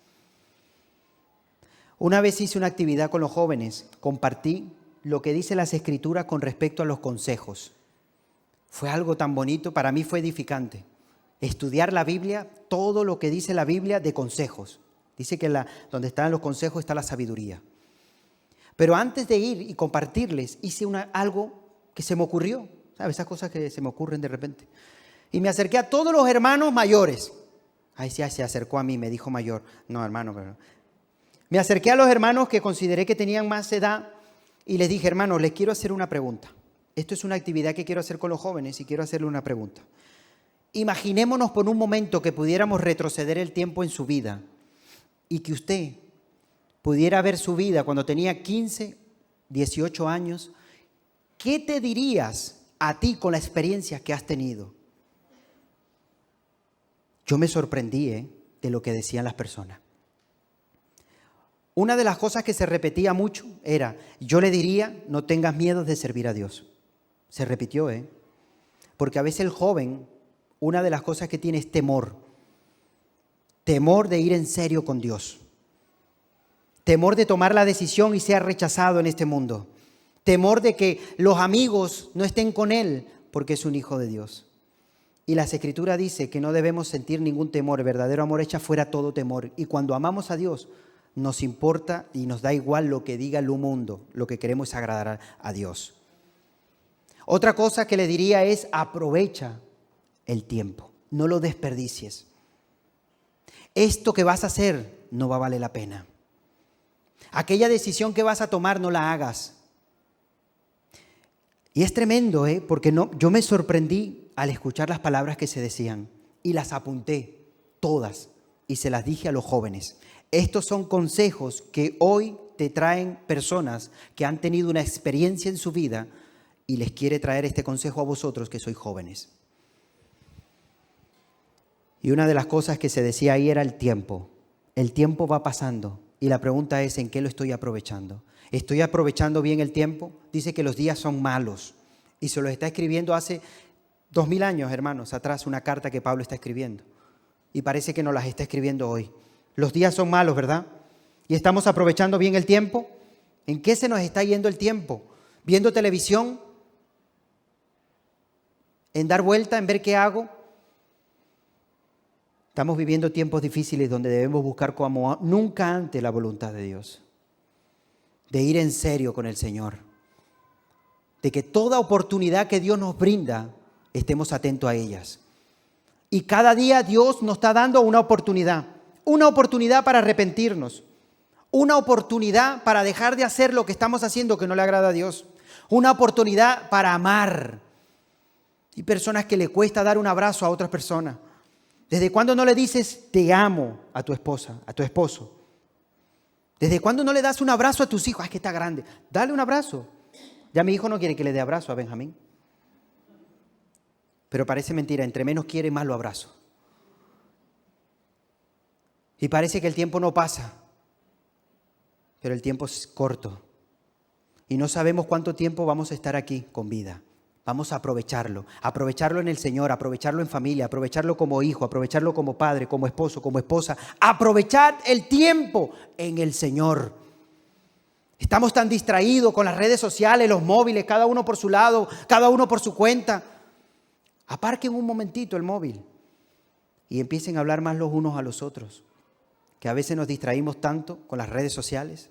Una vez hice una actividad con los jóvenes, compartí lo que dice las Escrituras con respecto a los consejos. Fue algo tan bonito, para mí fue edificante. Estudiar la Biblia, todo lo que dice la Biblia de consejos. Dice que donde están los consejos está la sabiduría. Pero antes de ir y compartirles, hice algo que se me ocurrió. ¿Sabes? Esas cosas que se me ocurren de repente. Y me acerqué a todos los hermanos mayores. Ay, sí, se acercó a mí, me dijo mayor. No, hermano, pero... Me acerqué a los hermanos que consideré que tenían más edad y les dije, hermanos, les quiero hacer una pregunta. Esto es una actividad que quiero hacer con los jóvenes y quiero hacerle una pregunta. Imaginémonos por un momento que pudiéramos retroceder el tiempo en su vida y que usted pudiera ver su vida cuando tenía 15, 18 años. ¿Qué te dirías a ti con la experiencia que has tenido? Yo me sorprendí de lo que decían las personas. Una de las cosas que se repetía mucho era, yo le diría, no tengas miedo de servir a Dios. Se repitió, porque a veces el joven, una de las cosas que tiene es temor. Temor de ir en serio con Dios. Temor de tomar la decisión y ser rechazado en este mundo. Temor de que los amigos no estén con Él porque es un hijo de Dios. Y la Escritura dice que no debemos sentir ningún temor. El verdadero amor echa fuera todo temor. Y cuando amamos a Dios, nos importa y nos da igual lo que diga el mundo. Lo que queremos es agradar a Dios. Otra cosa que le diría es: aprovecha el tiempo. No lo desperdicies. Esto que vas a hacer no va a valer la pena. Aquella decisión que vas a tomar, no la hagas. Y es tremendo, porque yo me sorprendí al escuchar las palabras que se decían y las apunté todas y se las dije a los jóvenes. Estos son consejos que hoy te traen personas que han tenido una experiencia en su vida y les quiere traer este consejo a vosotros que sois jóvenes. Y una de las cosas que se decía ahí era el tiempo. El tiempo va pasando y la pregunta es: ¿en qué lo estoy aprovechando? ¿Estoy aprovechando bien el tiempo? Dice que los días son malos y se los está escribiendo hace 2000 años, hermanos, atrás, una carta que Pablo está escribiendo. Y parece que nos las está escribiendo hoy. Los días son malos, ¿verdad? ¿Y estamos aprovechando bien el tiempo? ¿En qué se nos está yendo el tiempo? ¿Viendo televisión? ¿En dar vuelta? ¿En ver qué hago? Estamos viviendo tiempos difíciles donde debemos buscar como nunca antes la voluntad de Dios. De ir en serio con el Señor. De que toda oportunidad que Dios nos brinda, estemos atentos a ellas. Y cada día Dios nos está dando una oportunidad para arrepentirnos, una oportunidad para dejar de hacer lo que estamos haciendo que no le agrada a Dios, una oportunidad para amar. Hay personas que le cuesta dar un abrazo a otras personas. ¿Desde cuándo no le dices te amo a tu esposa, a tu esposo? ¿Desde cuándo no le das un abrazo a tus hijos? Es que está grande. Dale un abrazo. Ya mi hijo no quiere que le dé abrazo a Benjamín. Pero parece mentira, entre menos quiere, más lo abrazo. Y parece que el tiempo no pasa, pero el tiempo es corto. Y no sabemos cuánto tiempo vamos a estar aquí con vida. Vamos a aprovecharlo en el Señor, aprovecharlo en familia, aprovecharlo como hijo, aprovecharlo como padre, como esposo, como esposa. Aprovechar el tiempo en el Señor. Estamos tan distraídos con las redes sociales, los móviles, cada uno por su lado, cada uno por su cuenta. Aparquen un momentito el móvil y empiecen a hablar más los unos a los otros, que a veces nos distraímos tanto con las redes sociales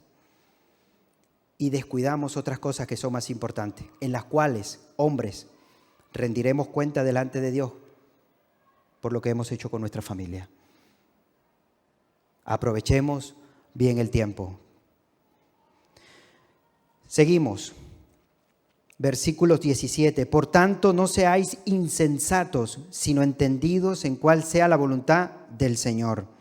y descuidamos otras cosas que son más importantes, en las cuales, hombres, rendiremos cuenta delante de Dios por lo que hemos hecho con nuestra familia. Aprovechemos bien el tiempo. Seguimos. Versículo 17. Por tanto, no seáis insensatos, sino entendidos en cuál sea la voluntad del Señor.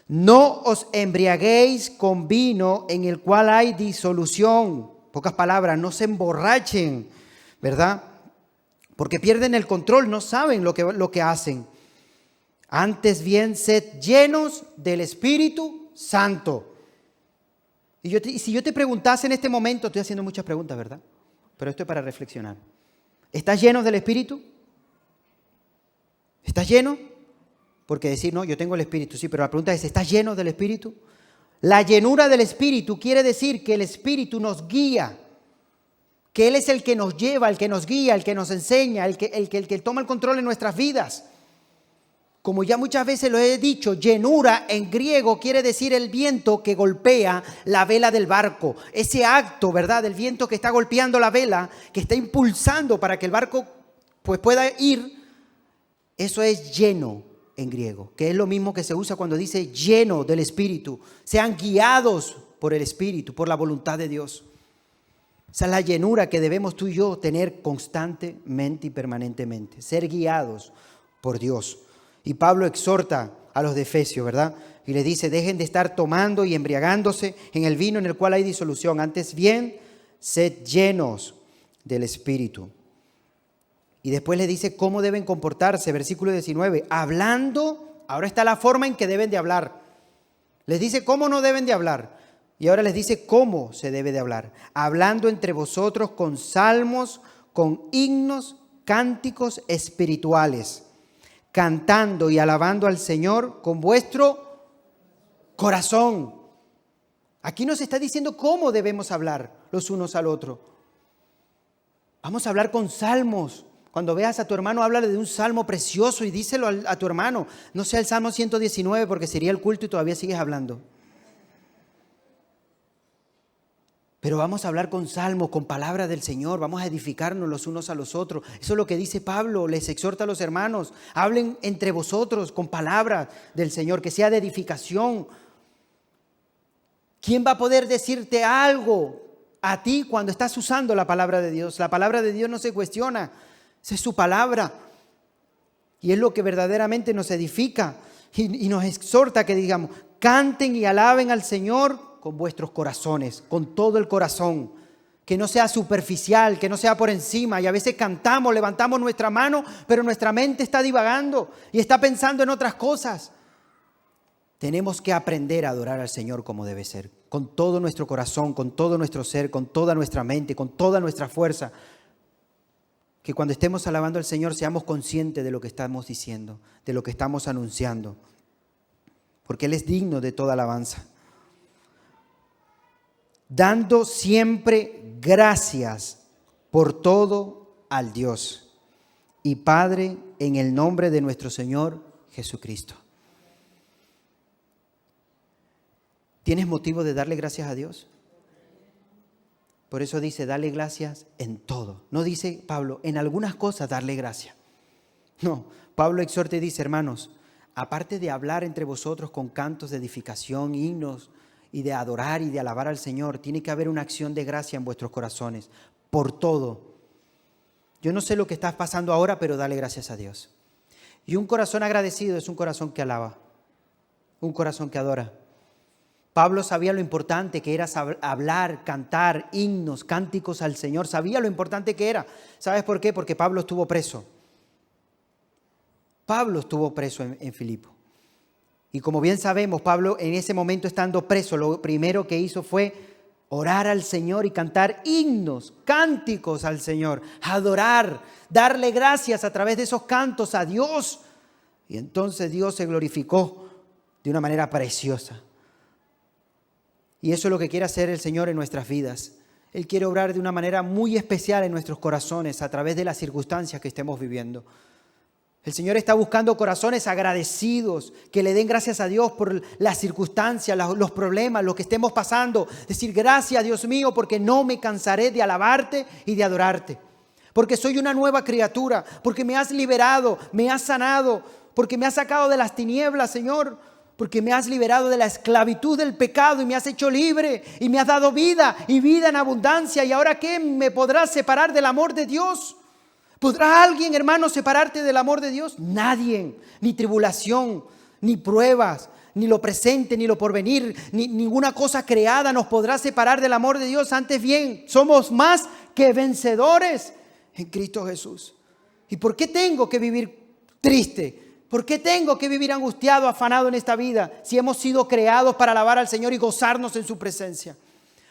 No os embriaguéis con vino en el cual hay disolución. Pocas palabras, no se emborrachen, ¿verdad? Porque pierden el control, no saben lo que hacen. Antes bien, sed llenos del Espíritu Santo. Y si yo te preguntase en este momento, estoy haciendo muchas preguntas, ¿verdad? Pero esto es para reflexionar. ¿Estás lleno del Espíritu? ¿Estás lleno? Porque decir, no, yo tengo el Espíritu, sí, pero la pregunta es, ¿estás lleno del Espíritu? La llenura del Espíritu quiere decir que el Espíritu nos guía, que Él es el que nos lleva, el que nos guía, el que nos enseña, el que toma el control en nuestras vidas. Como ya muchas veces lo he dicho, llenura en griego quiere decir el viento que golpea la vela del barco. Ese acto, ¿verdad? Del viento que está golpeando la vela, que está impulsando para que el barco pues, pueda ir. Eso es lleno en griego, que es lo mismo que se usa cuando dice lleno del Espíritu. Sean guiados por el Espíritu, por la voluntad de Dios. Esa es la llenura que debemos tú y yo tener constantemente y permanentemente. Ser guiados por Dios. Y Pablo exhorta a los de Efesios, ¿verdad? Y le dice, dejen de estar tomando y embriagándose en el vino en el cual hay disolución. Antes bien, sed llenos del Espíritu. Y después le dice cómo deben comportarse. Versículo 19. Hablando, ahora está la forma en que deben de hablar. Les dice cómo no deben de hablar. Y ahora les dice cómo se debe de hablar. Hablando entre vosotros con salmos, con himnos, cánticos espirituales, cantando y alabando al Señor con vuestro corazón. Aquí nos está diciendo cómo debemos hablar los unos al otro. Vamos a hablar con salmos. Cuando veas a tu hermano, háblale de un salmo precioso y díselo a tu hermano. No sea el Salmo 119 porque sería el culto y todavía sigues hablando. Pero vamos a hablar con salmos, con palabras del Señor. Vamos a edificarnos los unos a los otros. Eso es lo que dice Pablo. Les exhorta a los hermanos. Hablen entre vosotros con palabras del Señor, que sea de edificación. ¿Quién va a poder decirte algo a ti cuando estás usando la palabra de Dios? La palabra de Dios no se cuestiona. Esa es su palabra. Y es lo que verdaderamente nos edifica y nos exhorta que digamos, canten y alaben al Señor con vuestros corazones, con todo el corazón. Que no sea superficial, que no sea por encima. Y a veces cantamos, levantamos nuestra mano, pero nuestra mente está divagando y está pensando en otras cosas. Tenemos que aprender a adorar al Señor como debe ser, con todo nuestro corazón, con todo nuestro ser, con toda nuestra mente, con toda nuestra fuerza. Que cuando estemos alabando al Señor seamos conscientes de lo que estamos diciendo, de lo que estamos anunciando, porque Él es digno de toda alabanza. Dando siempre gracias por todo al Dios y Padre en el nombre de nuestro Señor Jesucristo. ¿Tienes motivo de darle gracias a Dios? Por eso dice, dale gracias en todo. No dice Pablo, en algunas cosas darle gracias. No, Pablo exhorta y dice, hermanos, aparte de hablar entre vosotros con cantos de edificación, himnos y de adorar y de alabar al Señor, tiene que haber una acción de gracia en vuestros corazones, por todo. Yo no sé lo que estás pasando ahora, pero dale gracias a Dios. Y un corazón agradecido es un corazón que alaba, un corazón que adora. Pablo sabía lo importante que era hablar, cantar himnos, cánticos al Señor. Sabía lo importante que era. ¿Sabes por qué? Porque Pablo estuvo preso. Pablo estuvo preso en Filipo. Y como bien sabemos, Pablo en ese momento estando preso, lo primero que hizo fue orar al Señor y cantar himnos, cánticos al Señor, adorar, darle gracias a través de esos cantos a Dios. Y entonces Dios se glorificó de una manera preciosa. Y eso es lo que quiere hacer el Señor en nuestras vidas. Él quiere obrar de una manera muy especial en nuestros corazones a través de las circunstancias que estemos viviendo. El Señor está buscando corazones agradecidos, que le den gracias a Dios por las circunstancias, los problemas, lo que estemos pasando. Decir gracias, Dios mío, porque no me cansaré de alabarte y de adorarte. Porque soy una nueva criatura, porque me has liberado, me has sanado, porque me has sacado de las tinieblas, Señor. Porque me has liberado de la esclavitud del pecado y me has hecho libre y me has dado vida y vida en abundancia. ¿Y ahora qué? ¿Me podrás separar del amor de Dios? ¿Podrá alguien, hermano, separarte del amor de Dios? Nadie, ni tribulación, ni pruebas, ni lo presente, ni lo porvenir, ni ninguna cosa creada nos podrá separar del amor de Dios. Antes bien, somos más que vencedores en Cristo Jesús. ¿Y por qué tengo que vivir triste? ¿Por qué tengo que vivir angustiado, afanado en esta vida si hemos sido creados para alabar al Señor y gozarnos en su presencia?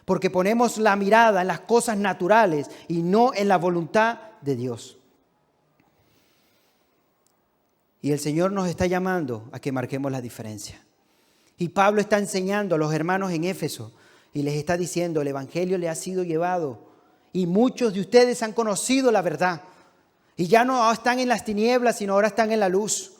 Porque ponemos la mirada en las cosas naturales y no en la voluntad de Dios. Y el Señor nos está llamando a que marquemos la diferencia. Y Pablo está enseñando a los hermanos en Éfeso y les está diciendo, el Evangelio le ha sido llevado y muchos de ustedes han conocido la verdad. Y ya no están en las tinieblas, sino ahora están en la luz.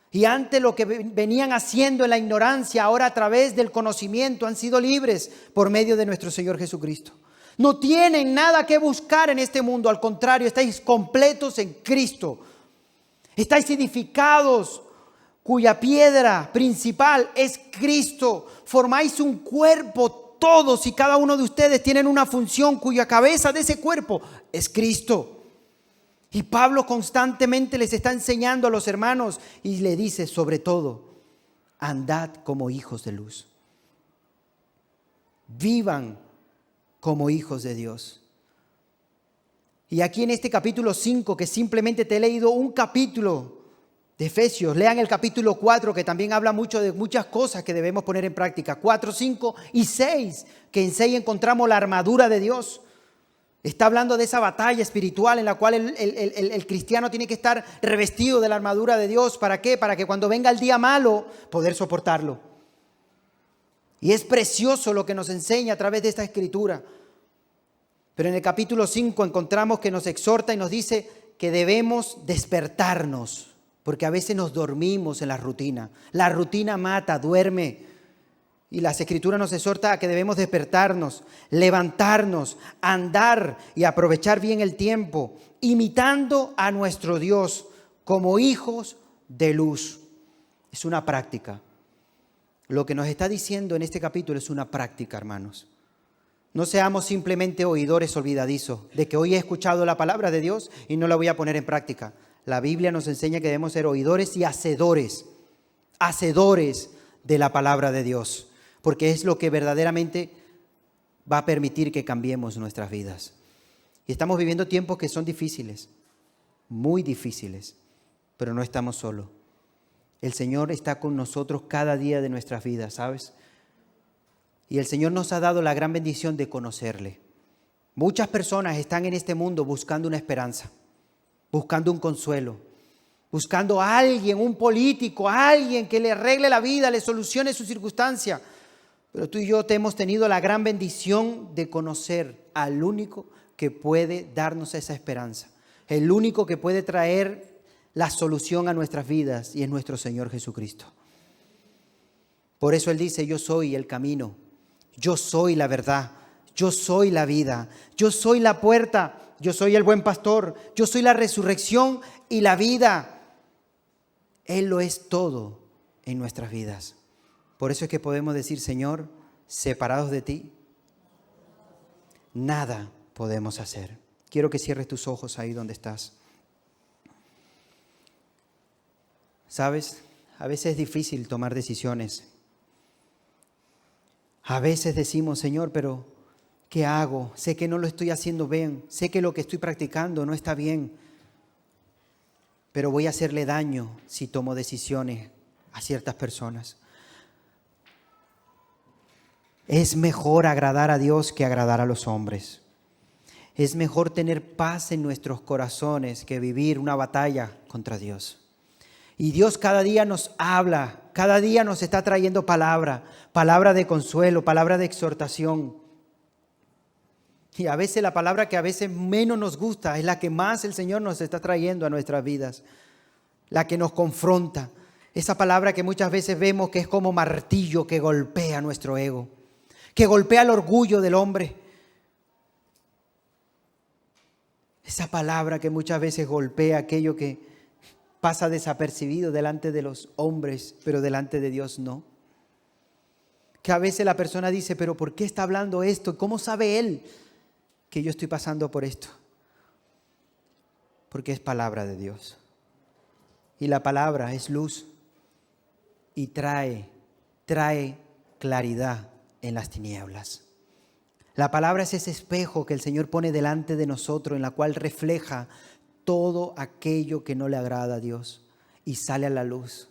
Y antes lo que venían haciendo en la ignorancia, ahora a través del conocimiento han sido libres por medio de nuestro Señor Jesucristo. No tienen nada que buscar en este mundo, al contrario, estáis completos en Cristo. Estáis edificados, cuya piedra principal es Cristo. Formáis un cuerpo, todos y cada uno de ustedes tienen una función cuya cabeza de ese cuerpo es Cristo. Y Pablo constantemente les está enseñando a los hermanos y le dice, sobre todo, andad como hijos de luz. Vivan como hijos de Dios. Y aquí en este capítulo 5, que simplemente te he leído un capítulo de Efesios, lean el capítulo 4, que también habla mucho de muchas cosas que debemos poner en práctica. 4, 5 y 6, que en 6 encontramos la armadura de Dios. Está hablando de esa batalla espiritual en la cual el cristiano tiene que estar revestido de la armadura de Dios. ¿Para qué? Para que cuando venga el día malo, poder soportarlo. Y es precioso lo que nos enseña a través de esta escritura. Pero en el capítulo 5 encontramos que nos exhorta y nos dice que debemos despertarnos, porque a veces nos dormimos en la rutina. La rutina mata, duerme. Y las escrituras nos exhorta a que debemos despertarnos, levantarnos, andar y aprovechar bien el tiempo, imitando a nuestro Dios como hijos de luz. Es una práctica. Lo que nos está diciendo en este capítulo es una práctica, hermanos. No seamos simplemente oidores olvidadizos de que hoy he escuchado la palabra de Dios y no la voy a poner en práctica. La Biblia nos enseña que debemos ser oidores y hacedores de la palabra de Dios, porque es lo que verdaderamente va a permitir que cambiemos nuestras vidas. Y estamos viviendo tiempos que son difíciles, muy difíciles, pero no estamos solos. El Señor está con nosotros cada día de nuestras vidas, ¿sabes? Y el Señor nos ha dado la gran bendición de conocerle. Muchas personas están en este mundo buscando una esperanza, buscando un consuelo, buscando a alguien, un político, a alguien que le arregle la vida, le solucione su circunstancia. Pero tú y yo te hemos tenido la gran bendición de conocer al único que puede darnos esa esperanza, el único que puede traer la solución a nuestras vidas, y es nuestro Señor Jesucristo. Por eso Él dice: yo soy el camino, yo soy la verdad, yo soy la vida, yo soy la puerta, yo soy el buen pastor, yo soy la resurrección y la vida. Él lo es todo en nuestras vidas. Por eso es que podemos decir: Señor, separados de ti, nada podemos hacer. Quiero que cierres tus ojos ahí donde estás. ¿Sabes? A veces es difícil tomar decisiones. A veces decimos: Señor, pero ¿qué hago? Sé que no lo estoy haciendo bien. Sé que lo que estoy practicando no está bien. Pero voy a hacerle daño si tomo decisiones a ciertas personas. Es mejor agradar a Dios que agradar a los hombres. Es mejor tener paz en nuestros corazones que vivir una batalla contra Dios. Y Dios cada día nos habla, cada día nos está trayendo palabra de consuelo, palabra de exhortación. Y a veces la palabra que a veces menos nos gusta es la que más el Señor nos está trayendo a nuestras vidas, la que nos confronta. Esa palabra que muchas veces vemos que es como martillo que golpea nuestro ego, que golpea el orgullo del hombre. Esa palabra que muchas veces golpea aquello que pasa desapercibido delante de los hombres, pero delante de Dios no. Que a veces la persona dice: pero ¿por qué está hablando esto? ¿Cómo sabe Él que yo estoy pasando por esto? Porque es palabra de Dios. Y la palabra es luz y trae claridad en las tinieblas. La palabra es ese espejo que el Señor pone delante de nosotros, en la cual refleja todo aquello que no le agrada a Dios, y sale a la luz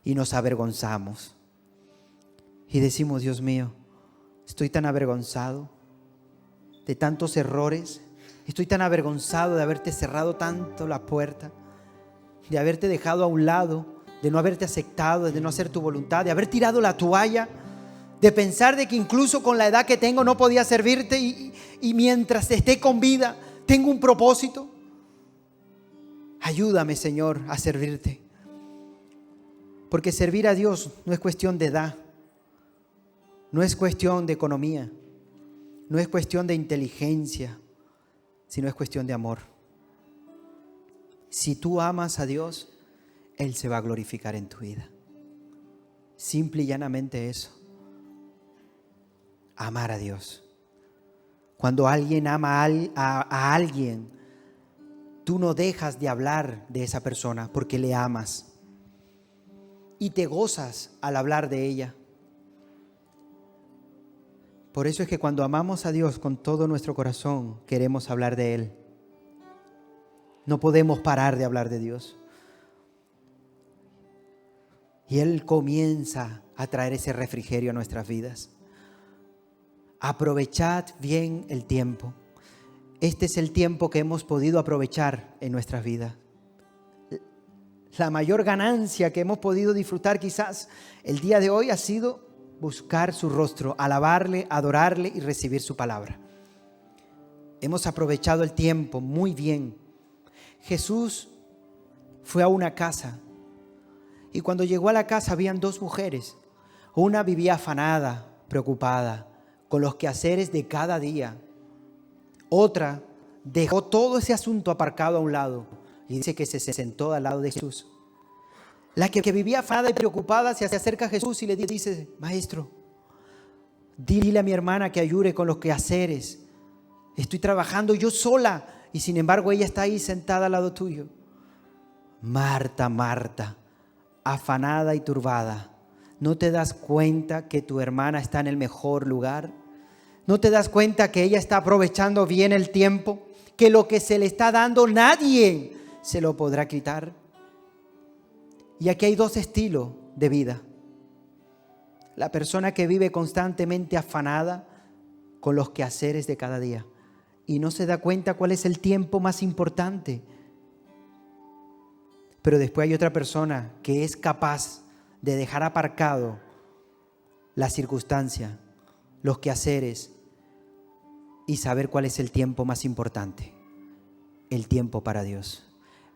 y nos avergonzamos y decimos: Dios mío, estoy tan avergonzado de tantos errores, estoy tan avergonzado de haberte cerrado tanto la puerta, de haberte dejado a un lado, de no haberte aceptado, de no hacer tu voluntad, de haber tirado la toalla, de pensar de que incluso con la edad que tengo no podía servirte, y mientras esté con vida tengo un propósito. Ayúdame, Señor, a servirte. Porque servir a Dios no es cuestión de edad, no es cuestión de economía, no es cuestión de inteligencia, sino es cuestión de amor. Si tú amas a Dios, Él se va a glorificar en tu vida. Simple y llanamente eso. Amar a Dios. Cuando alguien ama a alguien, tú no dejas de hablar de esa persona porque le amas. Y te gozas al hablar de ella. Por eso es que cuando amamos a Dios con todo nuestro corazón, queremos hablar de Él. No podemos parar de hablar de Dios. Y Él comienza a traer ese refrigerio a nuestras vidas. Aprovechad bien el tiempo. Este es el tiempo que hemos podido aprovechar en nuestras vidas. La mayor ganancia que hemos podido disfrutar quizás el día de hoy ha sido buscar su rostro, alabarle, adorarle y recibir su palabra. Hemos aprovechado el tiempo muy bien. Jesús fue a una casa y cuando llegó a la casa habían dos mujeres. Una vivía afanada, preocupada, con los quehaceres de cada día. Otra dejó todo ese asunto aparcado a un lado y dice que se sentó al lado de Jesús. La que vivía afanada y preocupada se acerca a Jesús y le dice: Maestro, dile a mi hermana que ayude con los quehaceres. Estoy trabajando yo sola y sin embargo ella está ahí sentada al lado tuyo. Marta, Marta, afanada y turbada, ¿no te das cuenta que tu hermana está en el mejor lugar? ¿No te das cuenta que ella está aprovechando bien el tiempo? Que lo que se le está dando nadie se lo podrá quitar. Y aquí hay dos estilos de vida. La persona que vive constantemente afanada con los quehaceres de cada día y no se da cuenta cuál es el tiempo más importante. Pero después hay otra persona que es capaz de dejar aparcado la circunstancia, los quehaceres y saber cuál es el tiempo más importante. El tiempo para Dios,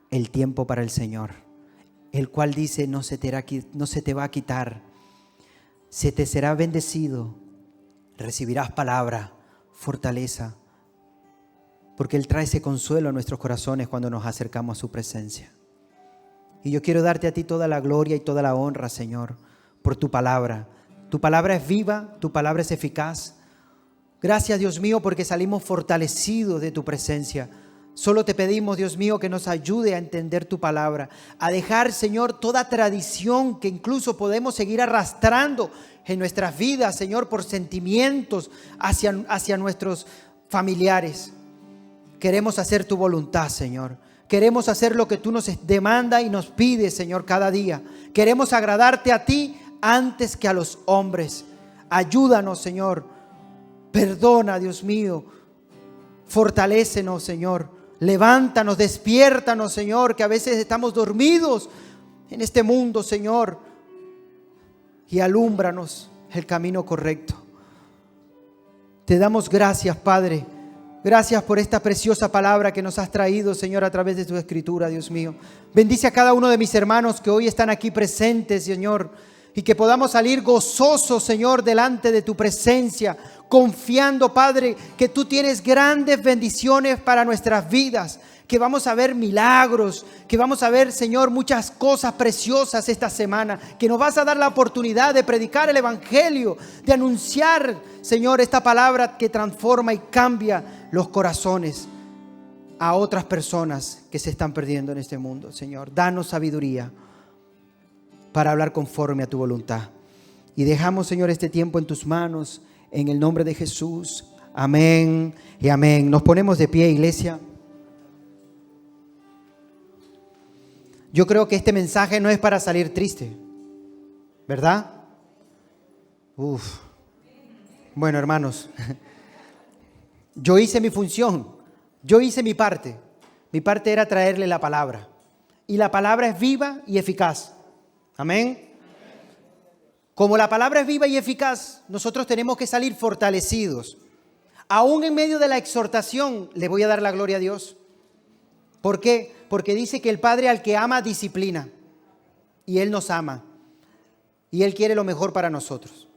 el tiempo para el Señor, el cual dice: no se te va a quitar, se te será bendecido, recibirás palabra, fortaleza, porque Él trae ese consuelo a nuestros corazones cuando nos acercamos a su presencia. Y yo quiero darte a ti toda la gloria y toda la honra, Señor, por tu palabra. Tu palabra es viva, tu palabra es eficaz. Gracias, Dios mío, porque salimos fortalecidos de tu presencia. Solo te pedimos, Dios mío, que nos ayude a entender tu palabra, a dejar, Señor, toda tradición que incluso podemos seguir arrastrando en nuestras vidas, Señor, por sentimientos hacia nuestros familiares. Queremos hacer tu voluntad, Señor. Queremos hacer lo que tú nos demandas y nos pides, Señor, cada día. Queremos agradarte a ti antes que a los hombres. Ayúdanos, Señor. Perdona, Dios mío. Fortalécenos, Señor. Levántanos, despiértanos, Señor, que a veces estamos dormidos en este mundo, Señor. Y alúmbranos el camino correcto. Te damos gracias, Padre. Gracias por esta preciosa palabra que nos has traído, Señor, a través de tu escritura, Dios mío. Bendice a cada uno de mis hermanos que hoy están aquí presentes, Señor, y que podamos salir gozosos, Señor, delante de tu presencia, confiando, Padre, que tú tienes grandes bendiciones para nuestras vidas, que vamos a ver milagros, que vamos a ver, Señor, muchas cosas preciosas esta semana, que nos vas a dar la oportunidad de predicar el evangelio, de anunciar, Señor, esta palabra que transforma y cambia los corazones a otras personas que se están perdiendo en este mundo. Señor, danos sabiduría para hablar conforme a tu voluntad. Y dejamos, Señor, este tiempo en tus manos, en el nombre de Jesús. Amén y amén. Nos ponemos de pie, iglesia. Yo creo que este mensaje no es para salir triste, ¿verdad? Bueno, hermanos, yo hice mi función, yo hice mi parte. Mi parte era traerle la palabra. Y la palabra es viva y eficaz. Amén. Como la palabra es viva y eficaz, nosotros tenemos que salir fortalecidos. Aún en medio de la exhortación, le voy a dar la gloria a Dios. ¿Por qué? Porque dice que el Padre al que ama disciplina. Y Él nos ama. Y Él quiere lo mejor para nosotros.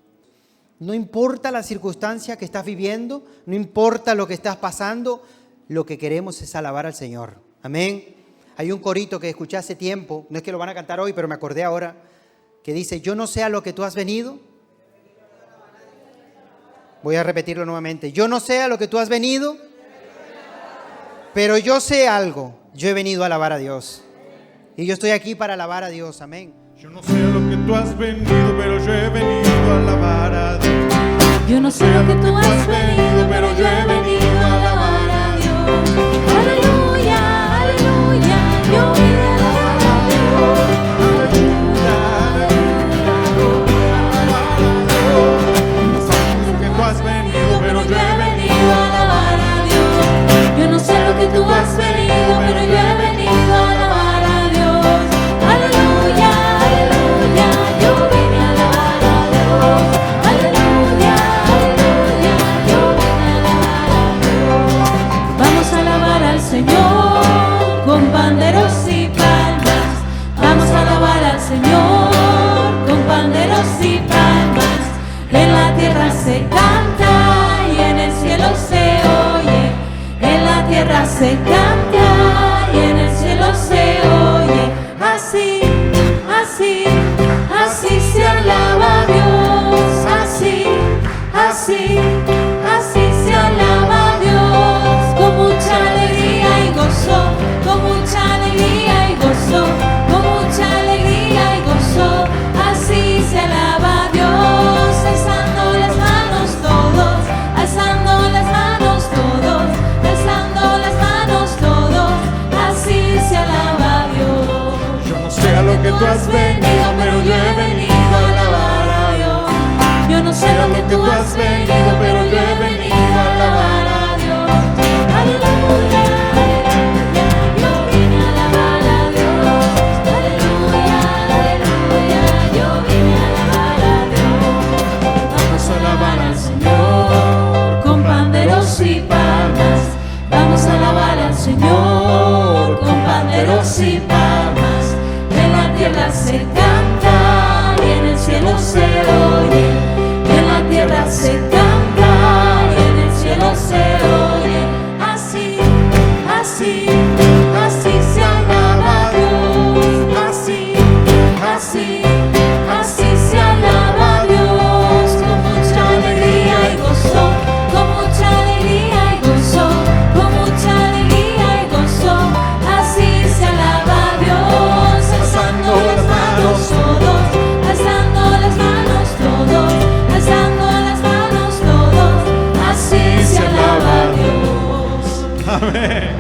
No importa la circunstancia que estás viviendo, no importa lo que estás pasando, lo que queremos es alabar al Señor. Amén. Hay un corito que escuché hace tiempo, no es que lo van a cantar hoy, pero me acordé ahora, que dice: yo no sé a lo que tú has venido. Voy a repetirlo nuevamente. Yo no sé a lo que tú has venido, pero yo sé algo. Yo he venido a alabar a Dios. Y yo estoy aquí para alabar a Dios. Amén. Yo no sé a lo que tú has venido, pero yo he venido a alabar a Dios. Yo no sé lo que tú has venido, pero yo he venido a alabar a Dios. Aleluya, aleluya, yo vine a alabar a Dios. No sé lo que tú has venido, pero yo he venido a alabar a Dios. Yo no sé lo que tú has venido, pero yo he venido a alabar a Dios. Aleluya, aleluya, yo vine a alabar a Dios. tierra se canta y en el cielo se oye. Así, así, así se alaba a Dios. Así, así, así se alaba a Dios. Con mucha alegría y gozo, con mucha alegría y gozo, con mucha alegría y gozo. Así se alaba a Dios, alzando las manos todos, alzando las manos todos, alzando las manos todos. Así se alaba a Dios. Yo no sé a lo que tú has venido, pero yo he venido a alabar a Dios. Yo no sé lo que tú has venido, pero yo he venido a alabar a Dios. Aleluya, aleluya, yo vine a alabar a Dios. Aleluya, aleluya, yo vine a alabar a Dios. Vamos a alabar al Señor con panderos y palmas. Vamos a alabar al Señor con panderos y palmas. En la tierra se canta y en el cielo se oye. En la tierra se canta y en el cielo se oye. Así, así, así se alaba a Dios. Así, así, así se alaba a Dios. Con mucha alegría y gozo, con mucha alegría y gozo, con mucha alegría y gozo. Así se alaba a Dios, alzando las manos todos, alzando las manos todos, alzando las manos todos. Así se alaba a Dios. Amén.